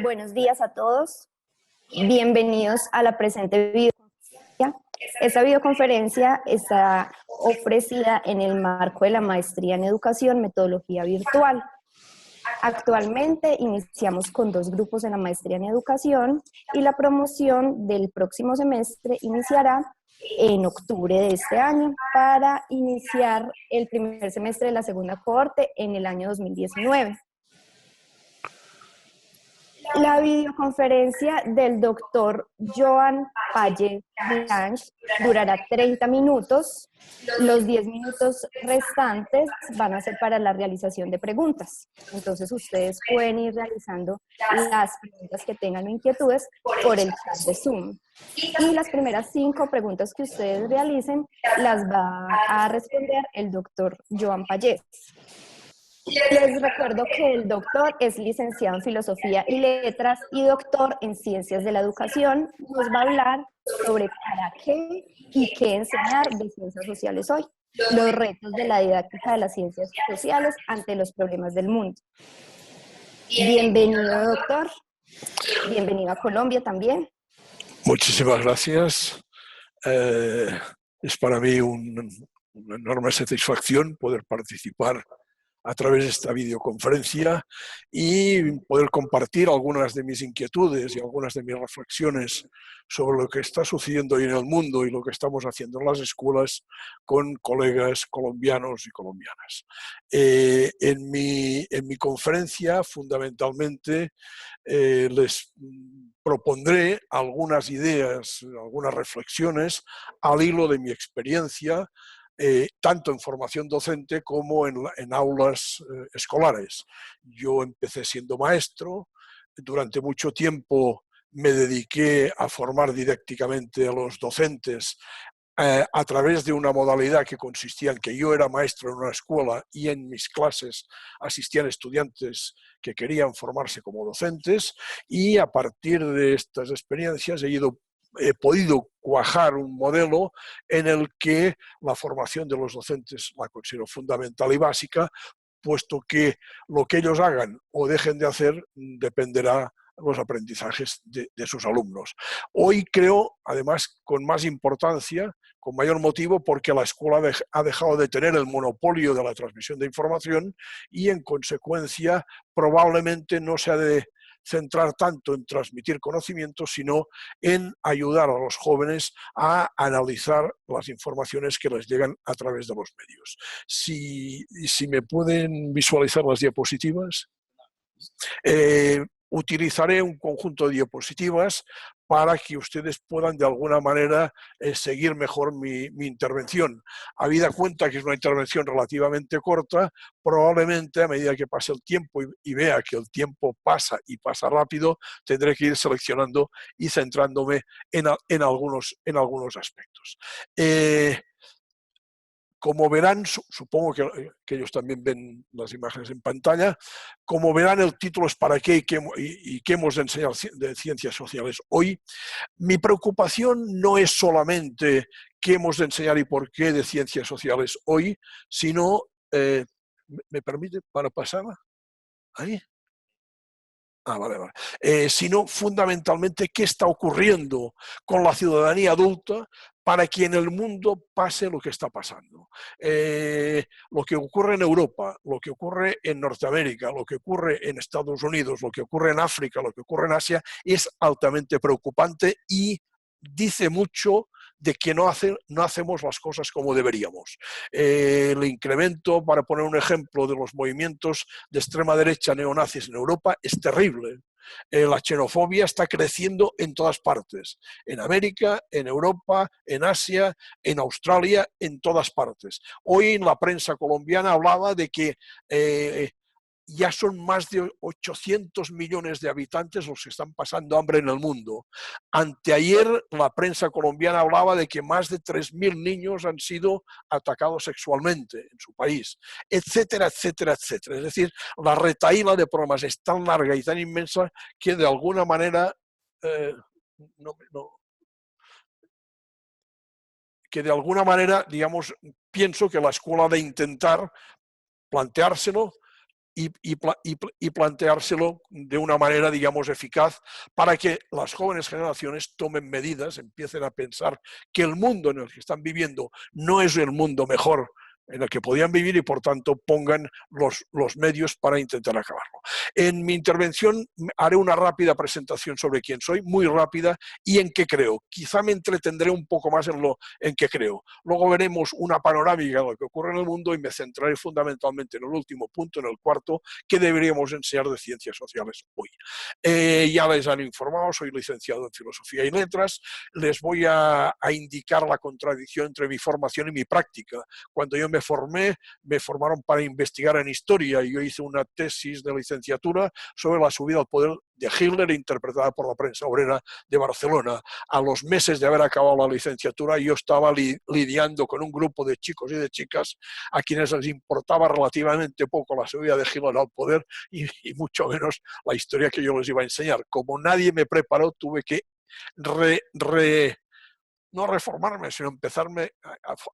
Buenos días a todos. Bienvenidos a la presente videoconferencia. Esta videoconferencia está ofrecida en el marco de la Maestría en Educación, Metodología Virtual. Actualmente iniciamos con 2 grupos en la Maestría en Educación y la promoción del próximo semestre iniciará en octubre de este año para iniciar el primer semestre de la segunda cohorte en el año 2019. La videoconferencia del doctor Joan Pallés Blanch durará 30 minutos. Los 10 minutos restantes van a ser para la realización de preguntas. Entonces ustedes pueden ir realizando las preguntas que tengan o inquietudes por el chat de Zoom. Y las primeras 5 preguntas que ustedes realicen las va a responder el doctor Joan Pallés. Les recuerdo que el doctor es licenciado en Filosofía y Letras y doctor en Ciencias de la Educación. Nos va a hablar sobre para qué y qué enseñar de ciencias sociales hoy, los retos de la didáctica de las ciencias sociales ante los problemas del mundo. Bienvenido, doctor. Bienvenido a Colombia también. Muchísimas gracias. Es para mí una enorme satisfacción poder participar a través de esta videoconferencia y poder compartir algunas de mis inquietudes y algunas de mis reflexiones sobre lo que está sucediendo hoy en el mundo y lo que estamos haciendo en las escuelas con colegas colombianos y colombianas. En mi conferencia, fundamentalmente, les propondré algunas ideas, algunas reflexiones al hilo de mi experiencia, tanto en formación docente como en aulas escolares. Yo empecé siendo maestro, durante mucho tiempo me dediqué a formar didácticamente a los docentes a través de una modalidad que consistía en que yo era maestro en una escuela y en mis clases asistían estudiantes que querían formarse como docentes, y a partir de estas experiencias he podido cuajar un modelo en el que la formación de los docentes la considero fundamental y básica, puesto que lo que ellos hagan o dejen de hacer dependerá de los aprendizajes de sus alumnos. Hoy creo, además, con más importancia, con mayor motivo, porque la escuela ha dejado de tener el monopolio de la transmisión de información y, en consecuencia, probablemente no se ha de centrar tanto en transmitir conocimientos, sino en ayudar a los jóvenes a analizar las informaciones que les llegan a través de los medios. Si me pueden visualizar las diapositivas. Utilizaré un conjunto de diapositivas para que ustedes puedan de alguna manera seguir mejor mi intervención. Habida cuenta que es una intervención relativamente corta, probablemente a medida que pase el tiempo y vea que el tiempo pasa y pasa rápido, tendré que ir seleccionando y centrándome en algunos aspectos. Como verán, supongo que ellos también ven las imágenes en pantalla, como verán, el título es ¿para qué y qué hemos de enseñar de ciencias sociales hoy? Mi preocupación no es solamente qué hemos de enseñar y por qué de ciencias sociales hoy, sino, ¿me permite para pasar? ¿Ahí? Vale. Sino fundamentalmente qué está ocurriendo con la ciudadanía adulta para que en el mundo pase lo que está pasando. Lo que ocurre en Europa, lo que ocurre en Norteamérica, lo que ocurre en Estados Unidos, lo que ocurre en África, lo que ocurre en Asia, es altamente preocupante y dice mucho de que no hacemos las cosas como deberíamos. El incremento, para poner un ejemplo, de los movimientos de extrema derecha neonazis en Europa es terrible. La xenofobia está creciendo en todas partes, en América, en Europa, en Asia, en Australia, en todas partes. Hoy en la prensa colombiana hablaba de que ya son más de 800 millones de habitantes los que están pasando hambre en el mundo. Anteayer la prensa colombiana hablaba de que más de 3.000 niños han sido atacados sexualmente en su país, etcétera, etcétera, etcétera. Es decir, la retahíla de problemas es tan larga y tan inmensa que de alguna manera digamos, pienso que la escuela ha de intentar planteárselo y planteárselo de una manera, digamos, eficaz para que las jóvenes generaciones tomen medidas, empiecen a pensar que el mundo en el que están viviendo no es el mundo mejor en el que podían vivir y por tanto pongan los medios para intentar acabarlo. En mi intervención haré una rápida presentación sobre quién soy, muy rápida, y en qué creo. Quizá me entretendré un poco más en qué creo. Luego veremos una panorámica de lo que ocurre en el mundo y me centraré fundamentalmente en el último punto, en el cuarto, que deberíamos enseñar de ciencias sociales hoy. Ya les han informado, soy licenciado en Filosofía y Letras, les voy a indicar la contradicción entre mi formación y mi práctica. Cuando yo me formaron para investigar en historia y yo hice una tesis de licenciatura sobre la subida al poder de Hitler interpretada por la prensa obrera de Barcelona. A los meses de haber acabado la licenciatura yo estaba lidiando con un grupo de chicos y de chicas a quienes les importaba relativamente poco la subida de Hitler al poder y mucho menos la historia que yo les iba a enseñar. Como nadie me preparó, tuve que no reformarme, sino empezarme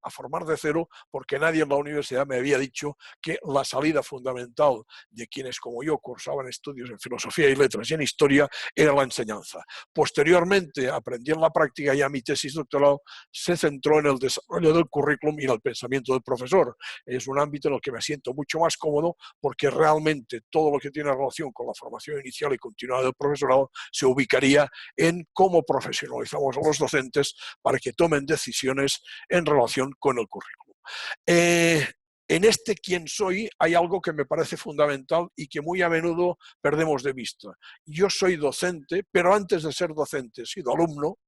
a formar de cero, porque nadie en la universidad me había dicho que la salida fundamental de quienes como yo cursaban estudios en filosofía y letras y en historia era la enseñanza. Posteriormente aprendí en la práctica, ya mi tesis doctoral se centró en el desarrollo del currículum y en el pensamiento del profesor. Es un ámbito en el que me siento mucho más cómodo porque realmente todo lo que tiene relación con la formación inicial y continuada del profesorado se ubicaría en cómo profesionalizamos a los docentes para que tomen decisiones en relación con el currículum. En este quién soy hay algo que me parece fundamental y que muy a menudo perdemos de vista. Yo soy docente, pero antes de ser docente he sido alumno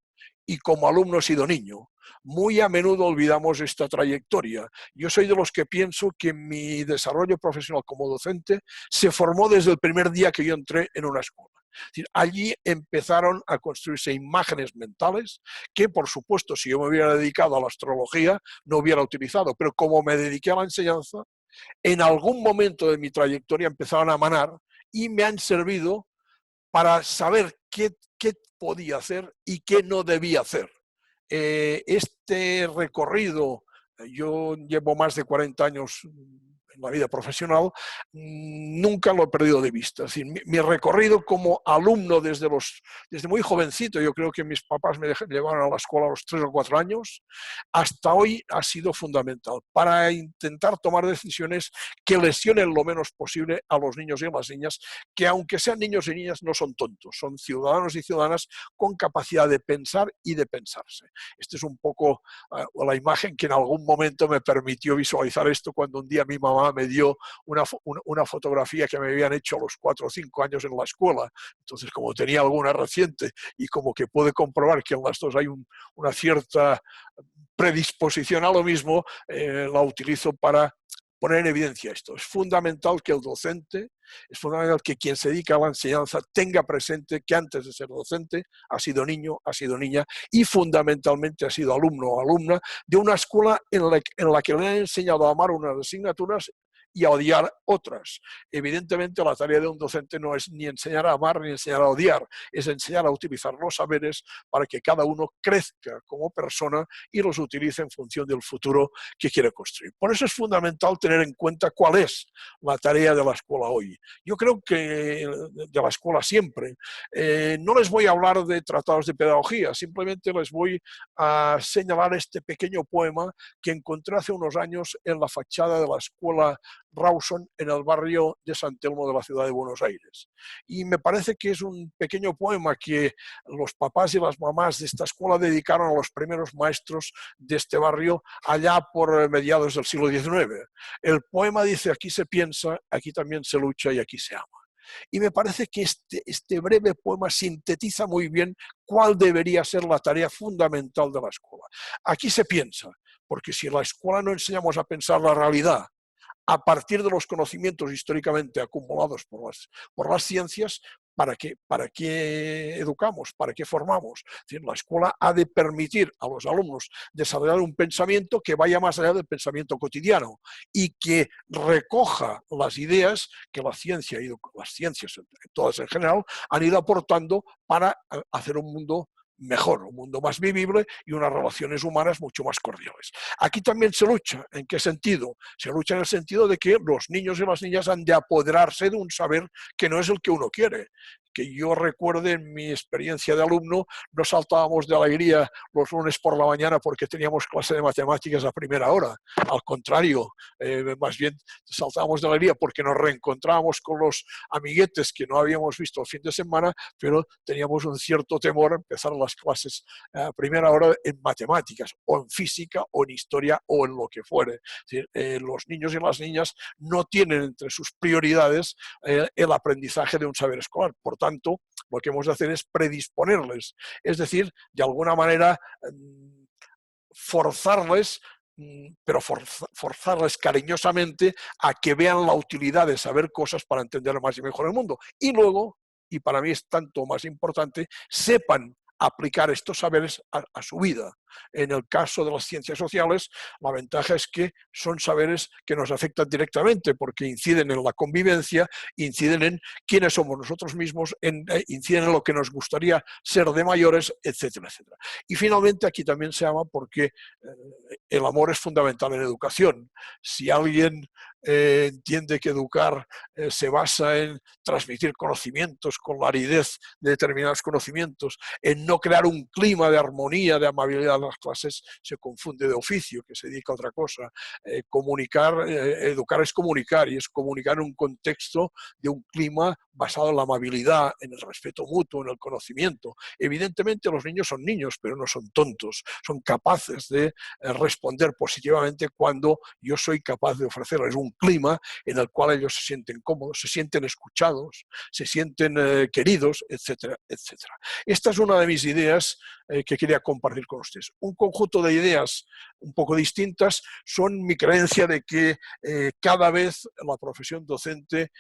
y como alumno he sido niño. Muy a menudo olvidamos esta trayectoria. Yo soy de los que pienso que mi desarrollo profesional como docente se formó desde el primer día que yo entré en una escuela. Es decir, allí empezaron a construirse imágenes mentales que, por supuesto, si yo me hubiera dedicado a la astrología, no hubiera utilizado. Pero como me dediqué a la enseñanza, en algún momento de mi trayectoria empezaron a manar y me han servido para saber qué podía hacer y qué no debía hacer. Este recorrido, yo llevo más de 40 años en la vida profesional, nunca lo he perdido de vista. Es decir, mi recorrido como alumno desde muy jovencito, yo creo que mis papás me llevaron a la escuela a los 3 o 4 años, hasta hoy ha sido fundamental para intentar tomar decisiones que lesionen lo menos posible a los niños y a las niñas, que aunque sean niños y niñas no son tontos, son ciudadanos y ciudadanas con capacidad de pensar y de pensarse. Esta es un poco la imagen que en algún momento me permitió visualizar esto cuando un día mi mamá me dio una fotografía que me habían hecho a los 4 o 5 años en la escuela. Entonces, como tenía alguna reciente y como que puede comprobar que en las dos hay una cierta predisposición a lo mismo, la utilizo para poner en evidencia esto. Es fundamental que el docente, es fundamental que quien se dedica a la enseñanza tenga presente que antes de ser docente ha sido niño, ha sido niña y fundamentalmente ha sido alumno o alumna de una escuela en la que le han enseñado a amar unas asignaturas y a odiar otras. Evidentemente la tarea de un docente no es ni enseñar a amar ni enseñar a odiar, es enseñar a utilizar los saberes para que cada uno crezca como persona y los utilice en función del futuro que quiere construir. Por eso es fundamental tener en cuenta cuál es la tarea de la escuela hoy. Yo creo que de la escuela siempre. No les voy a hablar de tratados de pedagogía, simplemente les voy a señalar este pequeño poema que encontré hace unos años en la fachada de la escuela Rawson en el barrio de San Telmo de la ciudad de Buenos Aires. Y me parece que es un pequeño poema que los papás y las mamás de esta escuela dedicaron a los primeros maestros de este barrio allá por mediados del siglo XIX. El poema dice: aquí se piensa, aquí también se lucha y aquí se ama. Y me parece que este breve poema sintetiza muy bien cuál debería ser la tarea fundamental de la escuela. Aquí se piensa, porque si en la escuela no enseñamos a pensar la realidad a partir de los conocimientos históricamente acumulados por las ciencias, ¿para qué educamos? ¿Para qué formamos? Es decir, la escuela ha de permitir a los alumnos desarrollar un pensamiento que vaya más allá del pensamiento cotidiano y que recoja las ideas que la ciencia y las ciencias, todas en general, han ido aportando para hacer un mundo mejor, un mundo más vivible y unas relaciones humanas mucho más cordiales. Aquí también se lucha. ¿En qué sentido? Se lucha en el sentido de que los niños y las niñas han de apoderarse de un saber que no es el que uno quiere. Que yo recuerde en mi experiencia de alumno, no saltábamos de alegría los lunes por la mañana porque teníamos clase de matemáticas a primera hora. Al contrario, más bien saltábamos de alegría porque nos reencontrábamos con los amiguetes que no habíamos visto el fin de semana, pero teníamos un cierto temor a empezar las clases a primera hora en matemáticas, o en física, o en historia, o en lo que fuere. Es decir, los niños y las niñas no tienen entre sus prioridades el aprendizaje de un saber escolar. Por tanto, lo que hemos de hacer es predisponerles, es decir, de alguna manera forzarles, pero forzarles cariñosamente a que vean la utilidad de saber cosas para entender más y mejor el mundo. Y luego, y para mí es tanto más importante, sepan aplicar estos saberes a su vida. En el caso de las ciencias sociales, la ventaja es que son saberes que nos afectan directamente porque inciden en la convivencia, inciden en quiénes somos nosotros mismos, inciden en lo que nos gustaría ser de mayores, etcétera, etcétera. Y finalmente aquí también se ama porque el amor es fundamental en educación. Si alguien entiende que educar se basa en transmitir conocimientos con la aridez de determinados conocimientos, en no crear un clima de armonía, de amabilidad en las clases, se confunde de oficio, que se dedica a otra cosa. Educar es comunicar, y es comunicar en un contexto de un clima basado en la amabilidad, en el respeto mutuo, en el conocimiento. Evidentemente los niños son niños, pero no son tontos, son capaces de responder positivamente cuando yo soy capaz de ofrecerles un clima en el cual ellos se sienten cómodos, se sienten escuchados, se sienten queridos, etcétera, etcétera. Esta es una de mis ideas que quería compartir con ustedes. Un conjunto de ideas un poco distintas son mi creencia de que cada vez la profesión docente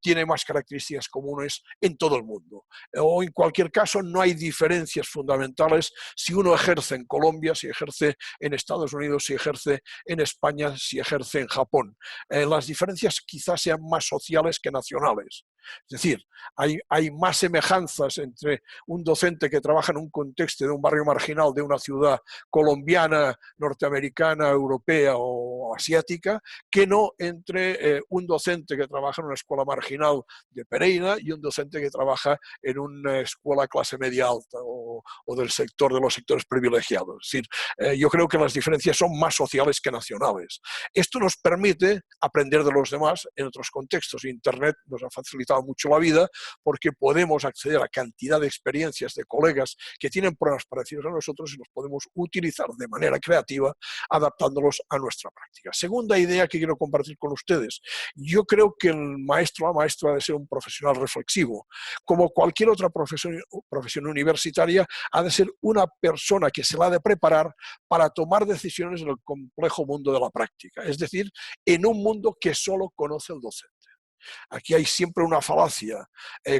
tiene más características comunes en todo el mundo. O en cualquier caso no hay diferencias fundamentales si uno ejerce en Colombia, si ejerce en Estados Unidos, si ejerce en España, si ejerce en Japón. Las diferencias quizás sean más sociales que nacionales. Es decir, hay más semejanzas entre un docente que trabaja en un contexto de un barrio marginal de una ciudad colombiana, norteamericana, europea o asiática, que no entre un docente que trabaja en una escuela marginal de Pereira y un docente que trabaja en una escuela clase media alta o del sector de los sectores privilegiados. Es decir, yo creo que las diferencias son más sociales que nacionales. Esto nos permite aprender de los demás en otros contextos. Internet nos ha facilitado mucho la vida porque podemos acceder a cantidad de experiencias de colegas que tienen problemas parecidos a nosotros y los podemos utilizar de manera creativa adaptándolos a nuestra práctica. Segunda idea que quiero compartir con ustedes. Yo creo que el maestro o la maestra ha de ser un profesional reflexivo. Como cualquier otra profesión universitaria, ha de ser una persona que se la ha de preparar para tomar decisiones en el complejo mundo de la práctica. Es decir, en un mundo que solo conoce el docente. Aquí hay siempre una falacia.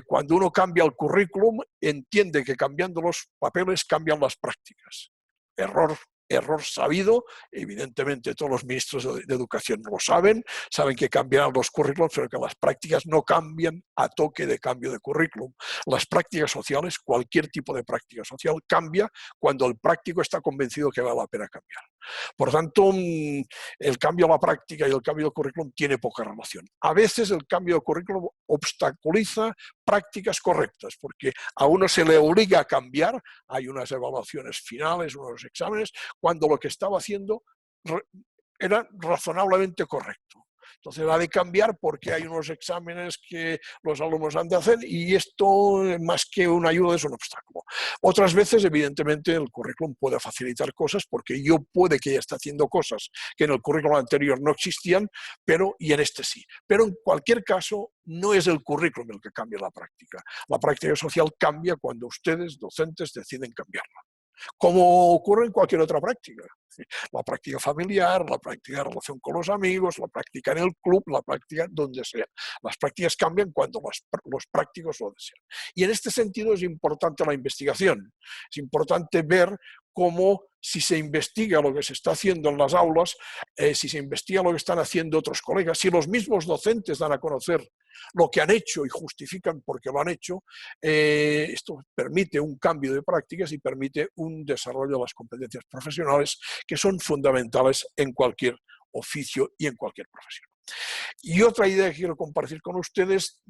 Cuando uno cambia el currículum, entiende que cambiando los papeles cambian las prácticas. Error sabido, evidentemente todos los ministros de educación lo saben que cambiarán los currículums, pero que las prácticas no cambian a toque de cambio de currículum. Las prácticas sociales, cualquier tipo de práctica social, cambia cuando el práctico está convencido que vale la pena cambiar. Por tanto, el cambio a la práctica y el cambio de currículum tiene poca relación. A veces el cambio de currículum obstaculiza prácticas correctas, porque a uno se le obliga a cambiar, hay unas evaluaciones finales, unos exámenes, cuando lo que estaba haciendo era razonablemente correcto. Entonces ha de cambiar porque hay unos exámenes que los alumnos han de hacer y esto, más que una ayuda, es un obstáculo. Otras veces, evidentemente, el currículum puede facilitar cosas porque yo puede que ya esté haciendo cosas que en el currículum anterior no existían, y en este sí. Pero en cualquier caso, no es el currículum el que cambia la práctica. La práctica social cambia cuando ustedes, docentes, deciden cambiarla. Como ocurre en cualquier otra práctica. La práctica familiar, la práctica de relación con los amigos, la práctica en el club, la práctica donde sea. Las prácticas cambian cuando los prácticos lo desean. Y en este sentido es importante la investigación. Es importante ver como si se investiga lo que se está haciendo en las aulas, si se investiga lo que están haciendo otros colegas, si los mismos docentes dan a conocer lo que han hecho y justifican por qué lo han hecho, esto permite un cambio de prácticas y permite un desarrollo de las competencias profesionales que son fundamentales en cualquier oficio y en cualquier profesión. Y otra idea que quiero compartir con ustedes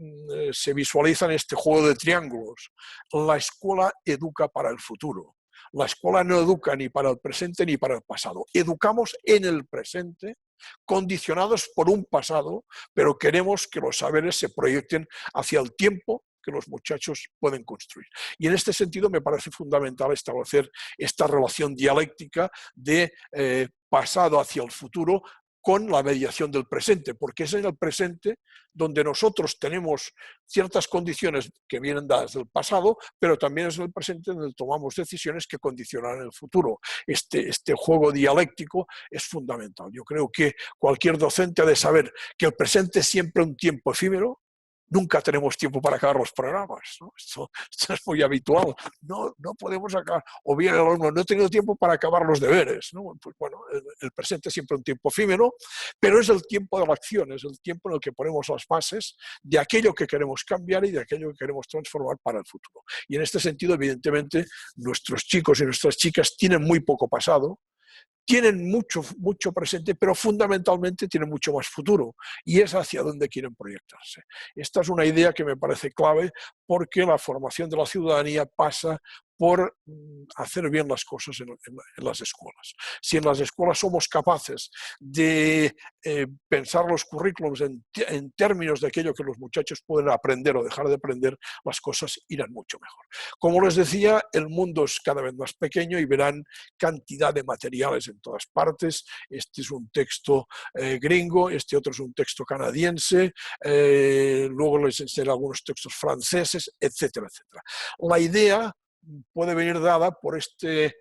se visualiza en este juego de triángulos. La escuela educa para el futuro. La escuela no educa ni para el presente ni para el pasado. Educamos en el presente, condicionados por un pasado, pero queremos que los saberes se proyecten hacia el tiempo que los muchachos pueden construir. Y en este sentido me parece fundamental establecer esta relación dialéctica de pasado hacia el futuro, con la mediación del presente, porque es en el presente donde nosotros tenemos ciertas condiciones que vienen dadas del pasado, pero también es en el presente donde tomamos decisiones que condicionarán el futuro. Este juego dialéctico es fundamental. Yo creo que cualquier docente ha de saber que el presente es siempre un tiempo efímero. Nunca tenemos tiempo para acabar los programas, ¿no? Esto es muy habitual. No podemos acabar. O bien el alumno no he tenido tiempo para acabar los deberes, ¿no? Pues bueno, el presente es siempre un tiempo efímero, pero es el tiempo de la acción, es el tiempo en el que ponemos las bases de aquello que queremos cambiar y de aquello que queremos transformar para el futuro. Y en este sentido, evidentemente, nuestros chicos y nuestras chicas tienen muy poco pasado, tienen mucho presente, pero fundamentalmente tienen mucho más futuro, y es hacia donde quieren proyectarse. Esta es una idea que me parece clave, porque la formación de la ciudadanía pasa por hacer bien las cosas en las escuelas. Si en las escuelas somos capaces de pensar los currículums en términos de aquello que los muchachos pueden aprender o dejar de aprender, las cosas irán mucho mejor. Como les decía, el mundo es cada vez más pequeño y verán cantidad de materiales en todas partes. Este es un texto gringo, este otro es un texto canadiense, luego les enseñaré algunos textos franceses, etcétera, etcétera. La idea puede venir dada por este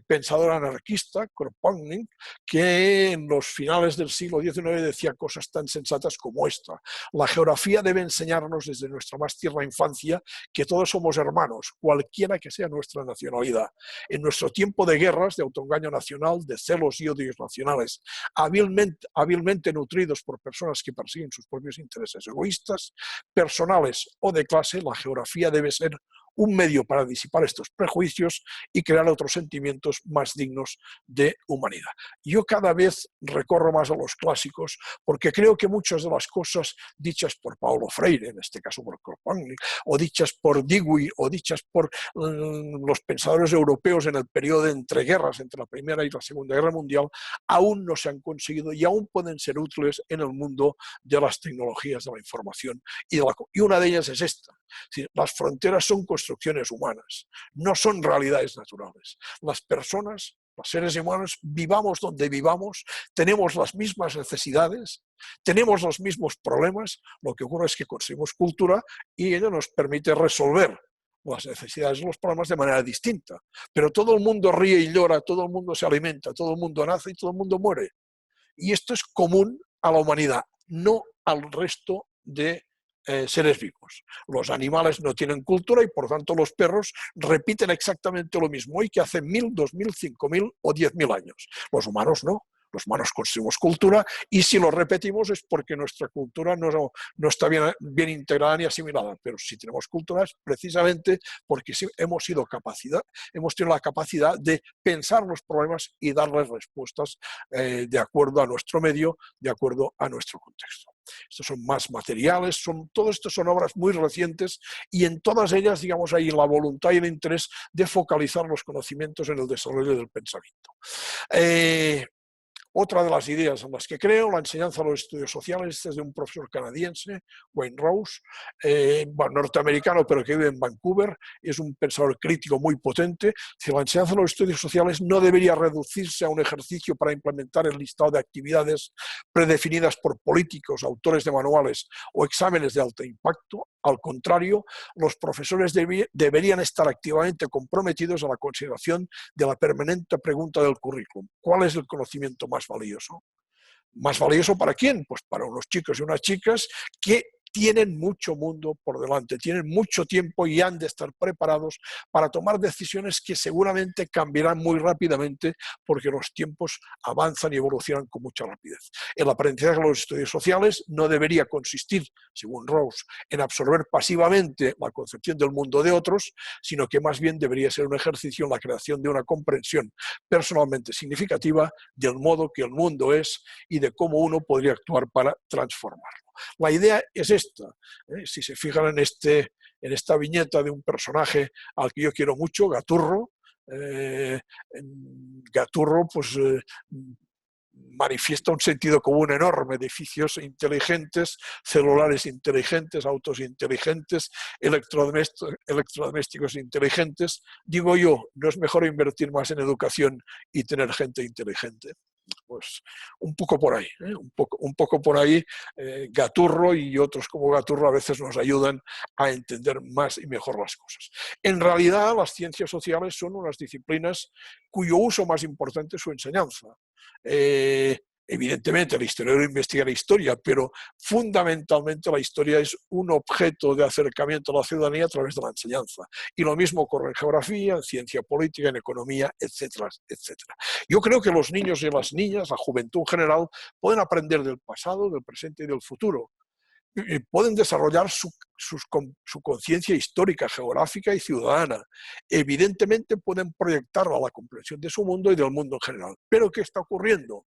pensador anarquista, Kropotkin, que en los finales del siglo XIX decía cosas tan sensatas como esta: la geografía debe enseñarnos desde nuestra más tierna infancia que todos somos hermanos, cualquiera que sea nuestra nacionalidad. En nuestro tiempo de guerras, de autoengaño nacional, de celos y odios nacionales, hábilmente nutridos por personas que persiguen sus propios intereses egoístas, personales o de clase, la geografía debe ser un medio para disipar estos prejuicios y crear otros sentimientos más dignos de humanidad. Yo cada vez recorro más a los clásicos, porque creo que muchas de las cosas dichas por Paulo Freire, en este caso por Kropotkin, o dichas por Dewey, o dichas por los pensadores europeos en el periodo de entreguerras, entre la Primera y la Segunda Guerra Mundial, aún no se han conseguido y aún pueden ser útiles en el mundo de las tecnologías de la información. Y una de ellas es esta: las fronteras son construcciones humanas, no son realidades naturales. Las personas, los seres humanos, vivamos donde vivamos, tenemos las mismas necesidades, tenemos los mismos problemas. Lo que ocurre es que construimos cultura y ello nos permite resolver las necesidades y los problemas de manera distinta. Pero todo el mundo ríe y llora, todo el mundo se alimenta, todo el mundo nace y todo el mundo muere. Y esto es común a la humanidad, no al resto de seres vivos. Los animales no tienen cultura y por tanto los perros repiten exactamente lo mismo hoy que hace 1000, 2000, 5000 o 10.000 años. Los humanos no. Los humanos construimos cultura y si lo repetimos es porque nuestra cultura no está bien integrada ni asimilada. Pero si tenemos cultura es precisamente porque hemos tenido la capacidad de pensar los problemas y darles respuestas de acuerdo a nuestro medio, de acuerdo a nuestro contexto. Estos son más materiales, todo esto son obras muy recientes y en todas ellas, digamos, hay la voluntad y el interés de focalizar los conocimientos en el desarrollo del pensamiento. Otra de las ideas en las que creo, la enseñanza de los estudios sociales, es de un profesor canadiense, Wayne Rose, norteamericano pero que vive en Vancouver, es un pensador crítico muy potente. La enseñanza de los estudios sociales no debería reducirse a un ejercicio para implementar el listado de actividades predefinidas por políticos, autores de manuales o exámenes de alto impacto. Al contrario, los profesores deberían estar activamente comprometidos a la consideración de la permanente pregunta del currículum: ¿cuál es el conocimiento más valioso? ¿Más valioso para quién? Pues para unos chicos y unas chicas que tienen mucho mundo por delante, tienen mucho tiempo y han de estar preparados para tomar decisiones que seguramente cambiarán muy rápidamente porque los tiempos avanzan y evolucionan con mucha rapidez. El aprendizaje de los estudios sociales no debería consistir, según Rawls, en absorber pasivamente la concepción del mundo de otros, sino que más bien debería ser un ejercicio en la creación de una comprensión personalmente significativa del modo que el mundo es y de cómo uno podría actuar para transformarlo. La idea es esta. Si se fijan en esta viñeta de un personaje al que yo quiero mucho, Gaturro, Gaturro pues manifiesta un sentido común enorme, edificios inteligentes, celulares inteligentes, autos inteligentes, electrodomésticos inteligentes. Digo yo, ¿no es mejor invertir más en educación y tener gente inteligente? Pues un poco por ahí, un poco por ahí. Gaturro y otros como Gaturro a veces nos ayudan a entender más y mejor las cosas. En realidad, las ciencias sociales son unas disciplinas cuyo uso más importante es su enseñanza. Evidentemente, el historiador investiga la historia, pero fundamentalmente la historia es un objeto de acercamiento a la ciudadanía a través de la enseñanza. Y lo mismo ocurre en geografía, en ciencia política, en economía, etcétera, etcétera. Yo creo que los niños y las niñas, la juventud en general, pueden aprender del pasado, del presente y del futuro. Pueden desarrollar su conciencia histórica, geográfica y ciudadana. Evidentemente pueden proyectarla a la comprensión de su mundo y del mundo en general. Pero ¿qué está ocurriendo?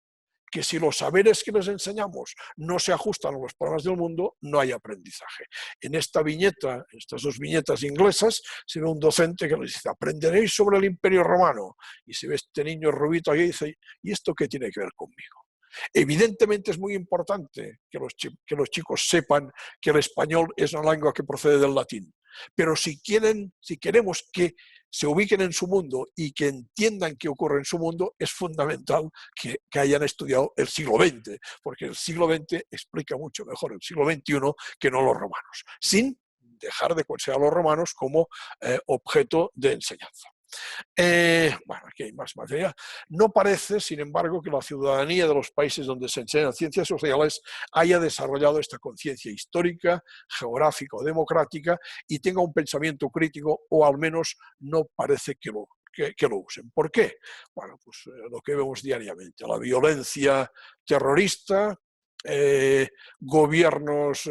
Que si los saberes que les enseñamos no se ajustan a los problemas del mundo, no hay aprendizaje. En esta viñeta, en estas dos viñetas inglesas, se ve un docente que les dice, aprenderéis sobre el Imperio Romano. Y se ve este niño rubito aquí y dice, ¿y esto qué tiene que ver conmigo? Evidentemente es muy importante que los chicos sepan que el español es una lengua que procede del latín, pero si queremos que se ubiquen en su mundo y que entiendan qué ocurre en su mundo, es fundamental que hayan estudiado el siglo XX, porque el siglo XX explica mucho mejor el siglo XXI que no los romanos, sin dejar de considerar a los romanos como objeto de enseñanza. Bueno, aquí hay más material. No parece, sin embargo, que la ciudadanía de los países donde se enseñan ciencias sociales haya desarrollado esta conciencia histórica, geográfica o democrática y tenga un pensamiento crítico, o al menos no parece que lo usen. ¿Por qué? Bueno, pues lo que vemos diariamente, la violencia terrorista, gobiernos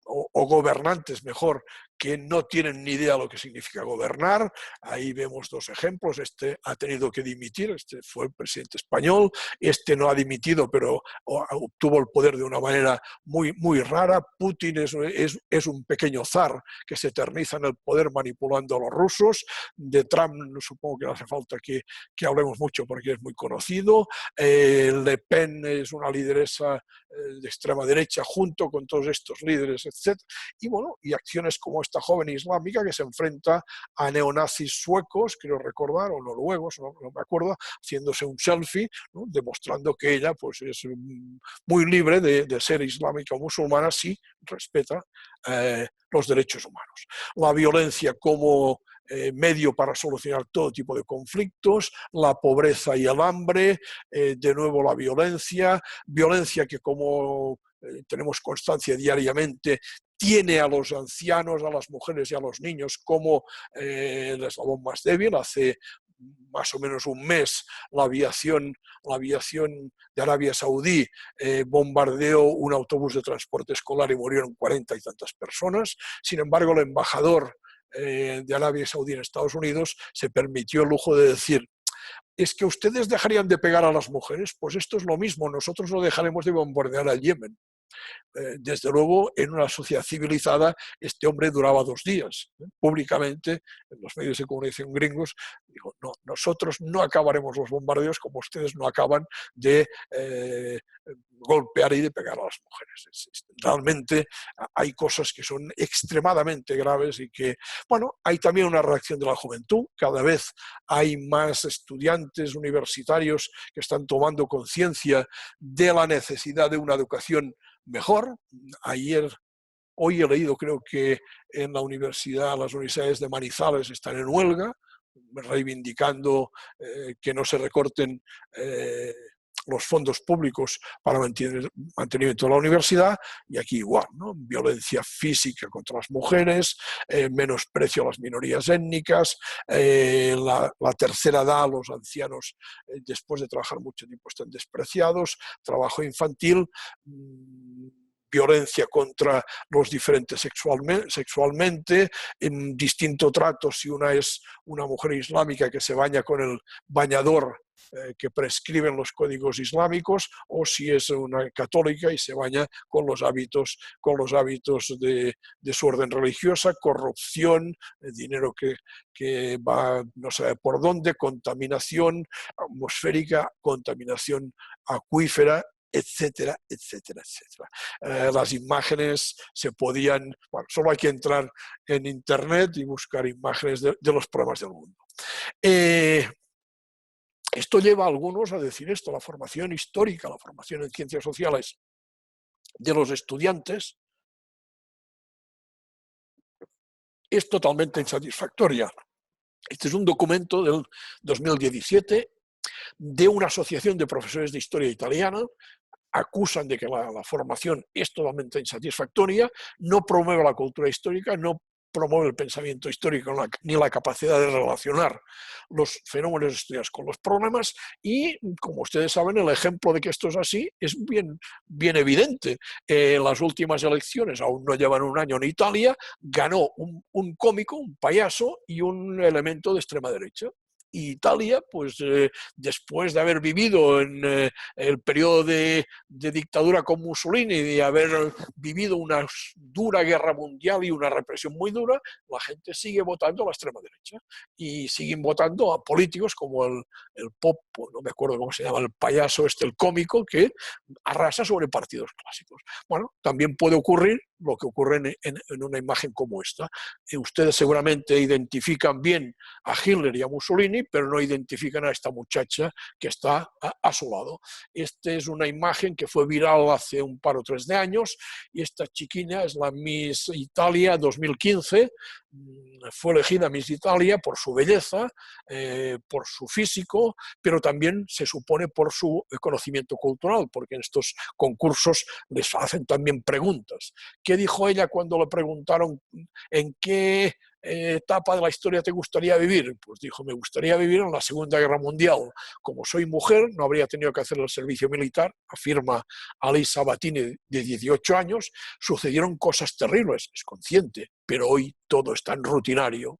o gobernantes mejor, que no tienen ni idea de lo que significa gobernar. Ahí vemos dos ejemplos. Este ha tenido que dimitir, este fue el presidente español, este no ha dimitido, pero obtuvo el poder de una manera muy, muy rara. Putin es un pequeño zar que se eterniza en el poder manipulando a los rusos. De Trump supongo que no hace falta que hablemos mucho porque es muy conocido. Le Pen es una lideresa de extrema derecha junto con todos estos líderes, etc. Y bueno, y acciones como esta joven islámica que se enfrenta a neonazis suecos, quiero recordar, o noruegos, no me acuerdo, haciéndose un selfie, ¿no? Demostrando que ella pues, es muy libre de ser islámica o musulmana si respeta los derechos humanos. La violencia como medio para solucionar todo tipo de conflictos, la pobreza y el hambre, de nuevo la violencia que como tenemos constancia diariamente, tiene a los ancianos, a las mujeres y a los niños como el eslabón más débil. Hace más o menos un mes la aviación de Arabia Saudí bombardeó un autobús de transporte escolar y murieron 40 y tantas personas. Sin embargo, el embajador de Arabia Saudí en Estados Unidos se permitió el lujo de decir, es que ustedes dejarían de pegar a las mujeres, pues esto es lo mismo, nosotros no dejaremos de bombardear al Yemen. Desde luego, en una sociedad civilizada, este hombre duraba 2 días. Públicamente, en los medios de comunicación gringos, digo, no, nosotros no acabaremos los bombardeos como ustedes no acaban de golpear y de pegar a las mujeres. Realmente hay cosas que son extremadamente graves y que, bueno, hay también una reacción de la juventud. Cada vez hay más estudiantes universitarios que están tomando conciencia de la necesidad de una educación mejor. Hoy he leído, creo que en las universidades de Manizales están en huelga, reivindicando que no se recorten los fondos públicos para mantenimiento de la universidad, y aquí igual, ¿no? Violencia física contra las mujeres, menosprecio a las minorías étnicas, la tercera edad, los ancianos después de trabajar mucho tiempo están despreciados, trabajo infantil, violencia contra los diferentes sexualmente, en distinto trato si una es una mujer islámica que se baña con el bañador que prescriben los códigos islámicos, o si es una católica y se baña con los hábitos de su orden religiosa, corrupción, dinero que va no sé por dónde, contaminación atmosférica, contaminación acuífera, etcétera, etcétera, etcétera. Las imágenes se podían, bueno, solo hay que entrar en internet y buscar imágenes de los problemas del mundo. Esto lleva a algunos a decir esto, la formación histórica, la formación en ciencias sociales de los estudiantes es totalmente insatisfactoria. Este es un documento del 2017 de una asociación de profesores de historia italiana. Acusan de que la formación es totalmente insatisfactoria, no promueve la cultura histórica, no promueve el pensamiento histórico ni la capacidad de relacionar los fenómenos estudiados con los problemas, y como ustedes saben, el ejemplo de que esto es así es bien evidente. En las últimas elecciones, aún no llevan un año en Italia, ganó un cómico, un payaso y un elemento de extrema derecha. Y Italia, pues después de haber vivido en el periodo de dictadura con Mussolini y de haber vivido una dura guerra mundial y una represión muy dura, la gente sigue votando a la extrema derecha y siguen votando a políticos como el Popo, no me acuerdo cómo se llama, el payaso el cómico, que arrasa sobre partidos clásicos. Bueno, también puede ocurrir lo que ocurre en una imagen como esta. Ustedes seguramente identifican bien a Hitler y a Mussolini, pero no identifican a esta muchacha que está a su lado. Esta es una imagen que fue viral hace un par o tres de años, y esta chiquilla es la Miss Italia 2015, fue elegida Miss Italia por su belleza, por su físico, pero también se supone por su conocimiento cultural, porque en estos concursos les hacen también preguntas. ¿Qué dijo ella cuando le preguntaron en qué etapa de la historia te gustaría vivir? Pues dijo, me gustaría vivir en la Segunda Guerra Mundial. Como soy mujer, no habría tenido que hacer el servicio militar, afirma Alice Sabatini, de 18 años. Sucedieron cosas terribles, es consciente, pero hoy todo es tan rutinario.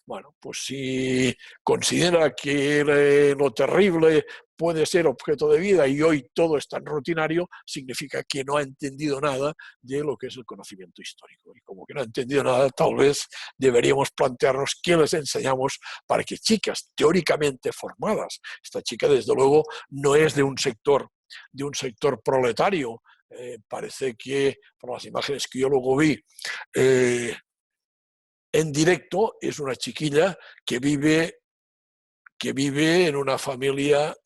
Bueno, pues si considera que lo terrible puede ser objeto de vida y hoy todo es tan rutinario, significa que no ha entendido nada de lo que es el conocimiento histórico. Y como que no ha entendido nada, tal vez deberíamos plantearnos qué les enseñamos para que chicas teóricamente formadas, esta chica desde luego no es de un sector proletario, parece que por las imágenes que yo luego vi en directo, es una chiquilla que vive en una familia,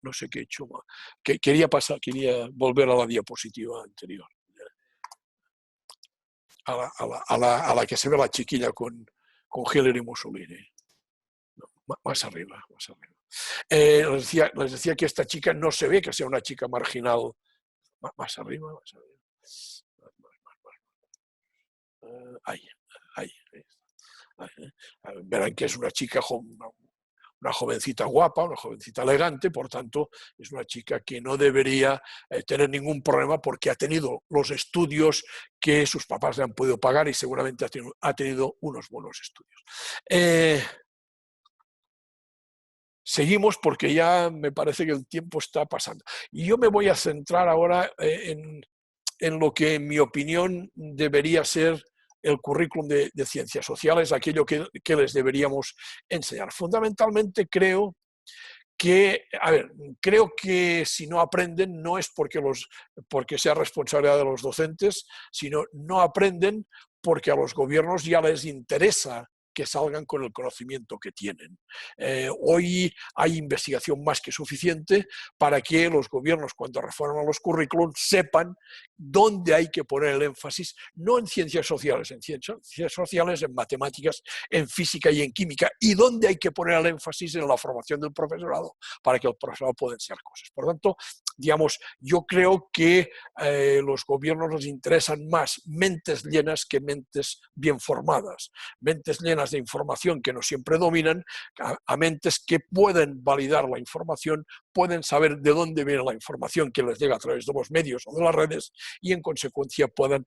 no sé qué he hecho, que quería volver a la diapositiva anterior, a la que se ve la chiquilla con Hitler y Mussolini. No, más arriba. Les decía que esta chica no se ve que sea una chica marginal. Más arriba. Ahí. Verán que es una chica, una jovencita guapa, una jovencita elegante, por tanto es una chica que no debería tener ningún problema porque ha tenido los estudios que sus papás le han podido pagar y seguramente ha tenido unos buenos estudios. Seguimos porque ya me parece que el tiempo está pasando. Y yo me voy a centrar ahora en lo que en mi opinión debería ser el currículum de ciencias sociales, aquello que les deberíamos enseñar. Fundamentalmente creo que si no aprenden no es porque sea responsabilidad de los docentes, sino no aprenden porque a los gobiernos ya les interesa que salgan con el conocimiento que tienen. Hoy hay investigación más que suficiente para que los gobiernos, cuando reforman los currículums, sepan dónde hay que poner el énfasis, no en ciencias sociales, en matemáticas, en física y en química, y dónde hay que poner el énfasis en la formación del profesorado para que el profesorado pueda enseñar cosas. Por lo tanto, digamos, yo creo que los gobiernos les interesan más mentes llenas que mentes bien formadas, mentes llenas de información que no siempre dominan, a mentes que pueden validar la información, pueden saber de dónde viene la información que les llega a través de los medios o de las redes y en consecuencia puedan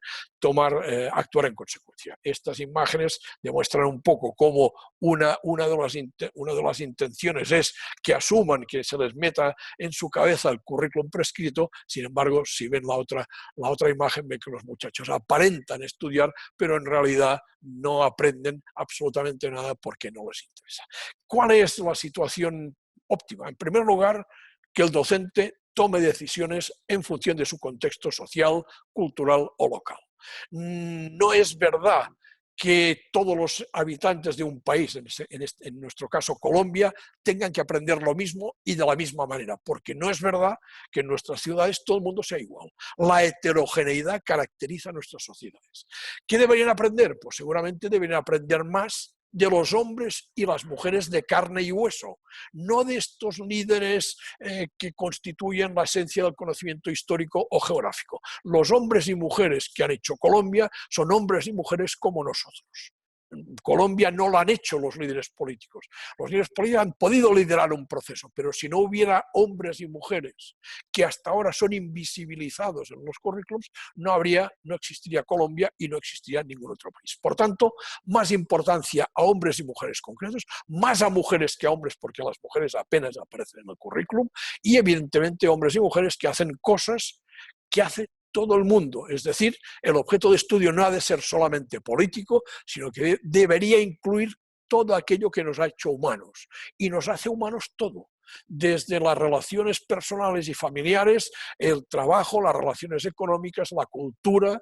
actuar en consecuencia. Estas imágenes demuestran un poco cómo una de las intenciones es que asuman que se les meta en su cabeza el currículum prescrito. Sin embargo, si ven la otra imagen, ven que los muchachos aparentan estudiar, pero en realidad no aprenden absolutamente nada porque no les interesa. ¿Cuál es la situación óptima? En primer lugar, que el docente tome decisiones en función de su contexto social, cultural o local. No es verdad que todos los habitantes de un país, en nuestro caso Colombia, tengan que aprender lo mismo y de la misma manera, porque no es verdad que en nuestras ciudades todo el mundo sea igual. La heterogeneidad caracteriza a nuestras sociedades. ¿Qué deberían aprender? Pues seguramente deberían aprender más de los hombres y las mujeres de carne y hueso, no de estos líderes que constituyen la esencia del conocimiento histórico o geográfico. Los hombres y mujeres que han hecho Colombia son hombres y mujeres como nosotros. Colombia no lo han hecho los líderes políticos. Los líderes políticos han podido liderar un proceso, pero si no hubiera hombres y mujeres que hasta ahora son invisibilizados en los currículums, no existiría Colombia y no existiría ningún otro país. Por tanto, más importancia a hombres y mujeres concretos, más a mujeres que a hombres, porque las mujeres apenas aparecen en el currículum, y evidentemente hombres y mujeres que hacen cosas que hace todo el mundo. Es decir, el objeto de estudio no ha de ser solamente político, sino que debería incluir todo aquello que nos ha hecho humanos. Y nos hace humanos todo, desde las relaciones personales y familiares, el trabajo, las relaciones económicas, la cultura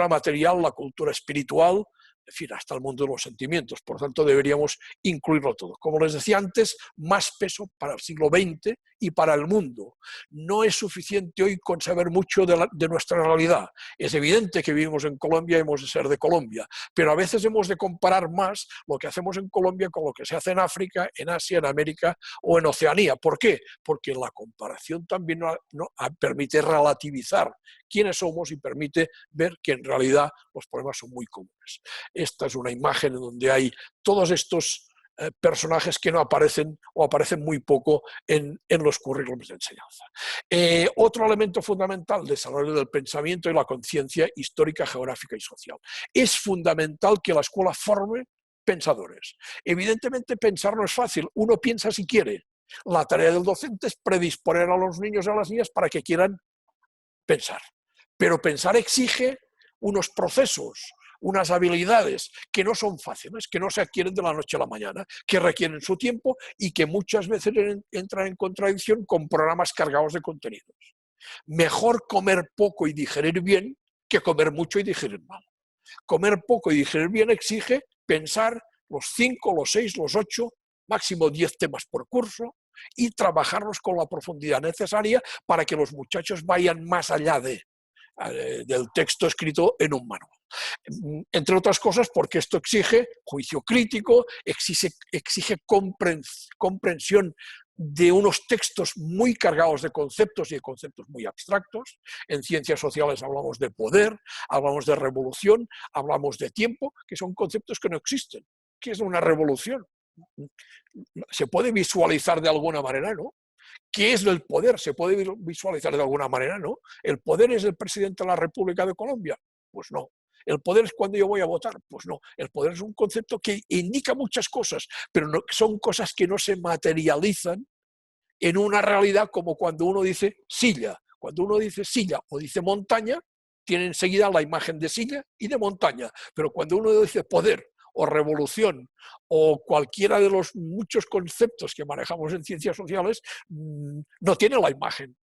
material, la cultura espiritual, en fin, hasta el mundo de los sentimientos. Por tanto, deberíamos incluirlo todo. Como les decía antes, más peso para el siglo XX y para el mundo. No es suficiente hoy con saber mucho de nuestra realidad. Es evidente que vivimos en Colombia y hemos de ser de Colombia, pero a veces hemos de comparar más lo que hacemos en Colombia con lo que se hace en África, en Asia, en América o en Oceanía. ¿Por qué? Porque la comparación también permite relativizar quiénes somos y permite ver que en realidad los problemas son muy comunes. Esta es una imagen en donde hay todos estos personajes que no aparecen o aparecen muy poco en los currículums de enseñanza. Otro elemento fundamental del desarrollo del pensamiento y la conciencia histórica, geográfica y social. Es fundamental que la escuela forme pensadores. Evidentemente pensar no es fácil, uno piensa si quiere. La tarea del docente es predisponer a los niños y a las niñas para que quieran pensar. Pero pensar exige unos procesos, unas habilidades que no son fáciles, que no se adquieren de la noche a la mañana, que requieren su tiempo y que muchas veces entran en contradicción con programas cargados de contenidos. Mejor comer poco y digerir bien que comer mucho y digerir mal. Comer poco y digerir bien exige pensar los 5, los 6, los 8, máximo 10 temas por curso y trabajarlos con la profundidad necesaria para que los muchachos vayan más allá del texto escrito en un manual. Entre otras cosas porque esto exige juicio crítico, exige comprensión de unos textos muy cargados de conceptos y de conceptos muy abstractos. En ciencias sociales hablamos de poder, hablamos de revolución, hablamos de tiempo, que son conceptos que no existen. ¿Qué es una revolución? ¿Se puede visualizar de alguna manera? ¿No? ¿Qué es el poder? ¿Se puede visualizar de alguna manera? ¿No? ¿El poder es el presidente de la República de Colombia? Pues no. ¿El poder es cuando yo voy a votar? Pues no. El poder es un concepto que indica muchas cosas, pero no, son cosas que no se materializan en una realidad como cuando uno dice silla. Cuando uno dice silla o dice montaña, tiene enseguida la imagen de silla y de montaña. Pero cuando uno dice poder o revolución o cualquiera de los muchos conceptos que manejamos en ciencias sociales, no tiene la imagen.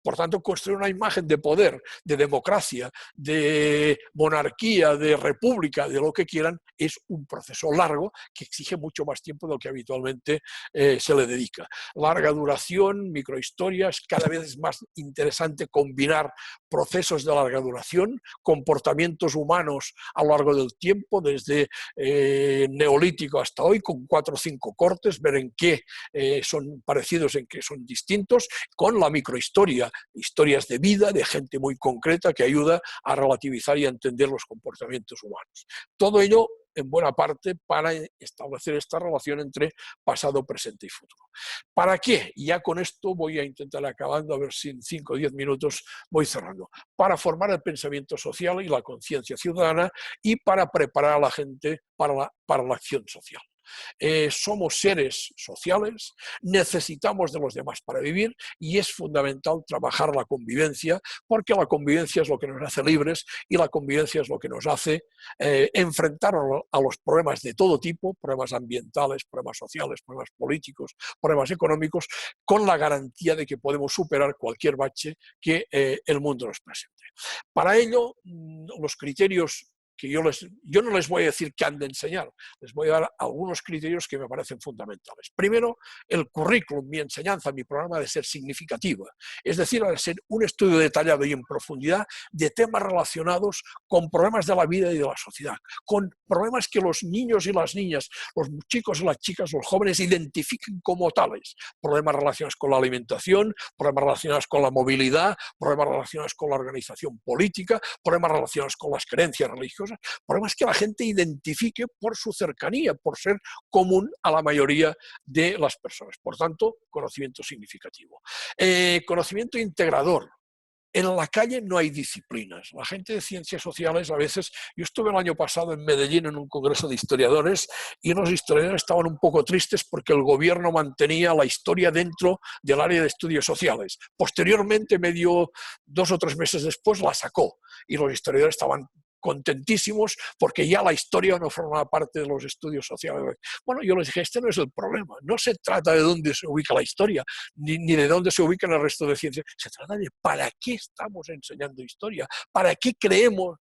Por tanto, construir una imagen de poder, de democracia, de monarquía, de república, de lo que quieran, es un proceso largo que exige mucho más tiempo del que habitualmente se le dedica. Larga duración, microhistorias, cada vez es más interesante combinar procesos de larga duración, comportamientos humanos a lo largo del tiempo, desde neolítico hasta hoy, con 4 o 5 cortes, ver en qué son parecidos, en qué son distintos, con la microhistoria, historias de vida, de gente muy concreta que ayuda a relativizar y a entender los comportamientos humanos. Todo ello en buena parte para establecer esta relación entre pasado, presente y futuro. ¿Para qué? Y ya con esto voy a intentar acabando, a ver si en 5 o 10 minutos voy cerrando. Para formar el pensamiento social y la conciencia ciudadana y para preparar a la gente para la acción social. Somos seres sociales, necesitamos de los demás para vivir y es fundamental trabajar la convivencia, porque la convivencia es lo que nos hace libres y la convivencia es lo que nos hace enfrentar a los problemas de todo tipo, problemas ambientales, problemas sociales, problemas políticos, problemas económicos, con la garantía de que podemos superar cualquier bache que el mundo nos presente. Para ello, los criterios que yo no les voy a decir qué han de enseñar, les voy a dar algunos criterios que me parecen fundamentales. Primero, el currículum, mi enseñanza, mi programa ha de ser significativa, es decir, ha de ser un estudio detallado y en profundidad de temas relacionados con problemas de la vida y de la sociedad, con problemas que los niños y las niñas, los chicos y las chicas, los jóvenes identifiquen como tales, problemas relacionados con la alimentación, problemas relacionados con la movilidad, problemas relacionados con la organización política, problemas relacionados con las creencias religiosas, problemas que la gente identifique por su cercanía, por ser común a la mayoría de las personas. Por tanto, conocimiento significativo. Conocimiento integrador. En la calle no hay disciplinas. La gente de ciencias sociales a veces... Yo estuve el año pasado en Medellín en un congreso de historiadores y los historiadores estaban un poco tristes porque el gobierno mantenía la historia dentro del área de estudios sociales. Posteriormente, 2 o 3 meses después, la sacó y los historiadores estaban contentísimos porque ya la historia no formaba parte de los estudios sociales. Bueno, yo les dije, este no es el problema, no se trata de dónde se ubica la historia, ni de dónde se ubica el resto de ciencias, se trata de para qué estamos enseñando historia, para qué queremos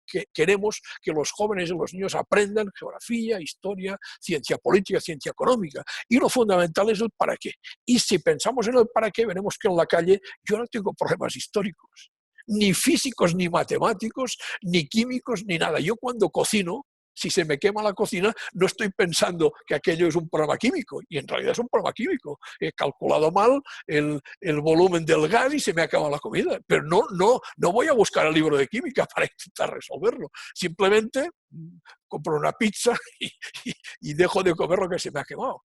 que los jóvenes y los niños aprendan geografía, historia, ciencia política, ciencia económica, y lo fundamental es el para qué. Y si pensamos en el para qué, veremos que en la calle yo no tengo problemas históricos, ni físicos, ni matemáticos, ni químicos, ni nada. Yo cuando cocino, si se me quema la cocina, no estoy pensando que aquello es un problema químico, y en realidad es un problema químico. He calculado mal el volumen del gas y se me acaba la comida. Pero no voy a buscar el libro de química para intentar resolverlo. Simplemente compro una pizza y dejo de comer lo que se me ha quemado.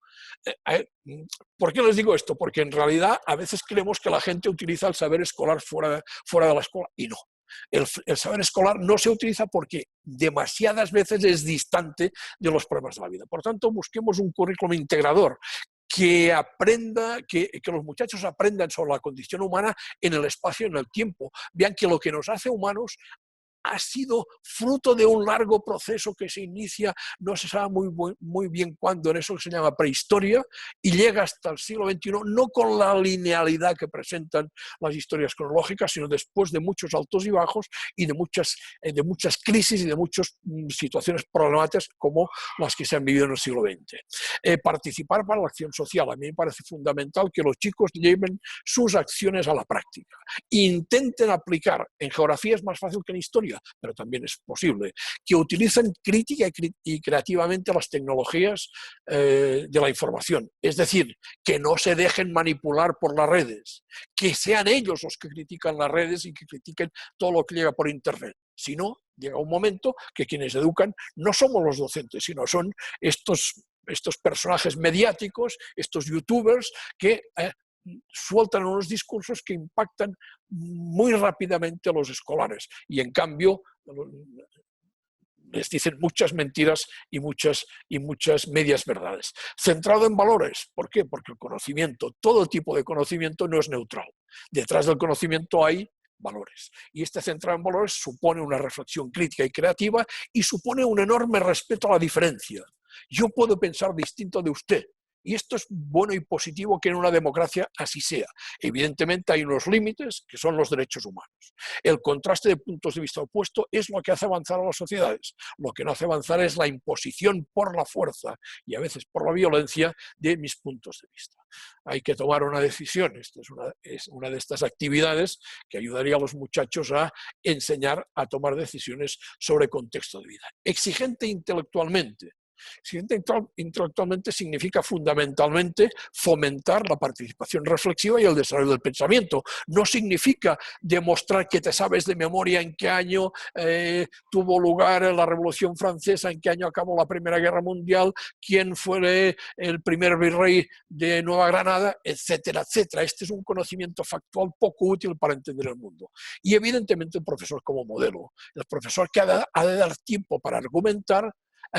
¿Por qué les digo esto? Porque en realidad a veces creemos que la gente utiliza el saber escolar fuera de la escuela, y no. El saber escolar no se utiliza porque demasiadas veces es distante de los problemas de la vida. Por tanto, busquemos un currículum integrador que los muchachos aprendan sobre la condición humana en el espacio y en el tiempo. Vean que lo que nos hace humanos ha sido fruto de un largo proceso que se inicia, no se sabe muy bien cuándo, en eso que se llama prehistoria, y llega hasta el siglo XXI, no con la linealidad que presentan las historias cronológicas, sino después de muchos altos y bajos y de muchas crisis y de muchas situaciones problemáticas como las que se han vivido en el siglo XX. Participar para la acción social. A mí me parece fundamental que los chicos lleven sus acciones a la práctica. Intenten aplicar, en geografía es más fácil que en historia, pero también es posible, que utilicen crítica y creativamente las tecnologías de la información. Es decir, que no se dejen manipular por las redes, que sean ellos los que critican las redes y que critiquen todo lo que llega por Internet. Si no, llega un momento que quienes educan no somos los docentes, sino son estos personajes mediáticos, estos youtubers que sueltan unos discursos que impactan muy rápidamente a los escolares y en cambio les dicen muchas mentiras y muchas medias verdades. Centrado en valores. ¿Por qué? Porque el conocimiento, todo tipo de conocimiento no es neutral. Detrás del conocimiento hay valores. Y este centrado en valores supone una reflexión crítica y creativa y supone un enorme respeto a la diferencia. Yo puedo pensar distinto de usted, Y esto es bueno y positivo que en una democracia así sea. Evidentemente hay unos límites que son los derechos humanos. El contraste de puntos de vista opuestos es lo que hace avanzar a las sociedades. Lo que no hace avanzar es la imposición por la fuerza y a veces por la violencia de mis puntos de vista. Hay que tomar una decisión. Esta es una de estas actividades que ayudaría a los muchachos a enseñar a tomar decisiones sobre contexto de vida. Exigente intelectualmente. Intelectualmente significa fundamentalmente fomentar la participación reflexiva y el desarrollo del pensamiento. No significa demostrar que te sabes de memoria en qué año tuvo lugar la Revolución Francesa, en qué año acabó la Primera Guerra Mundial, quién fue el primer virrey de Nueva Granada, etcétera, etcétera. Este es un conocimiento factual poco útil para entender el mundo. Y evidentemente el profesor como modelo. El profesor que ha de dar tiempo para argumentar,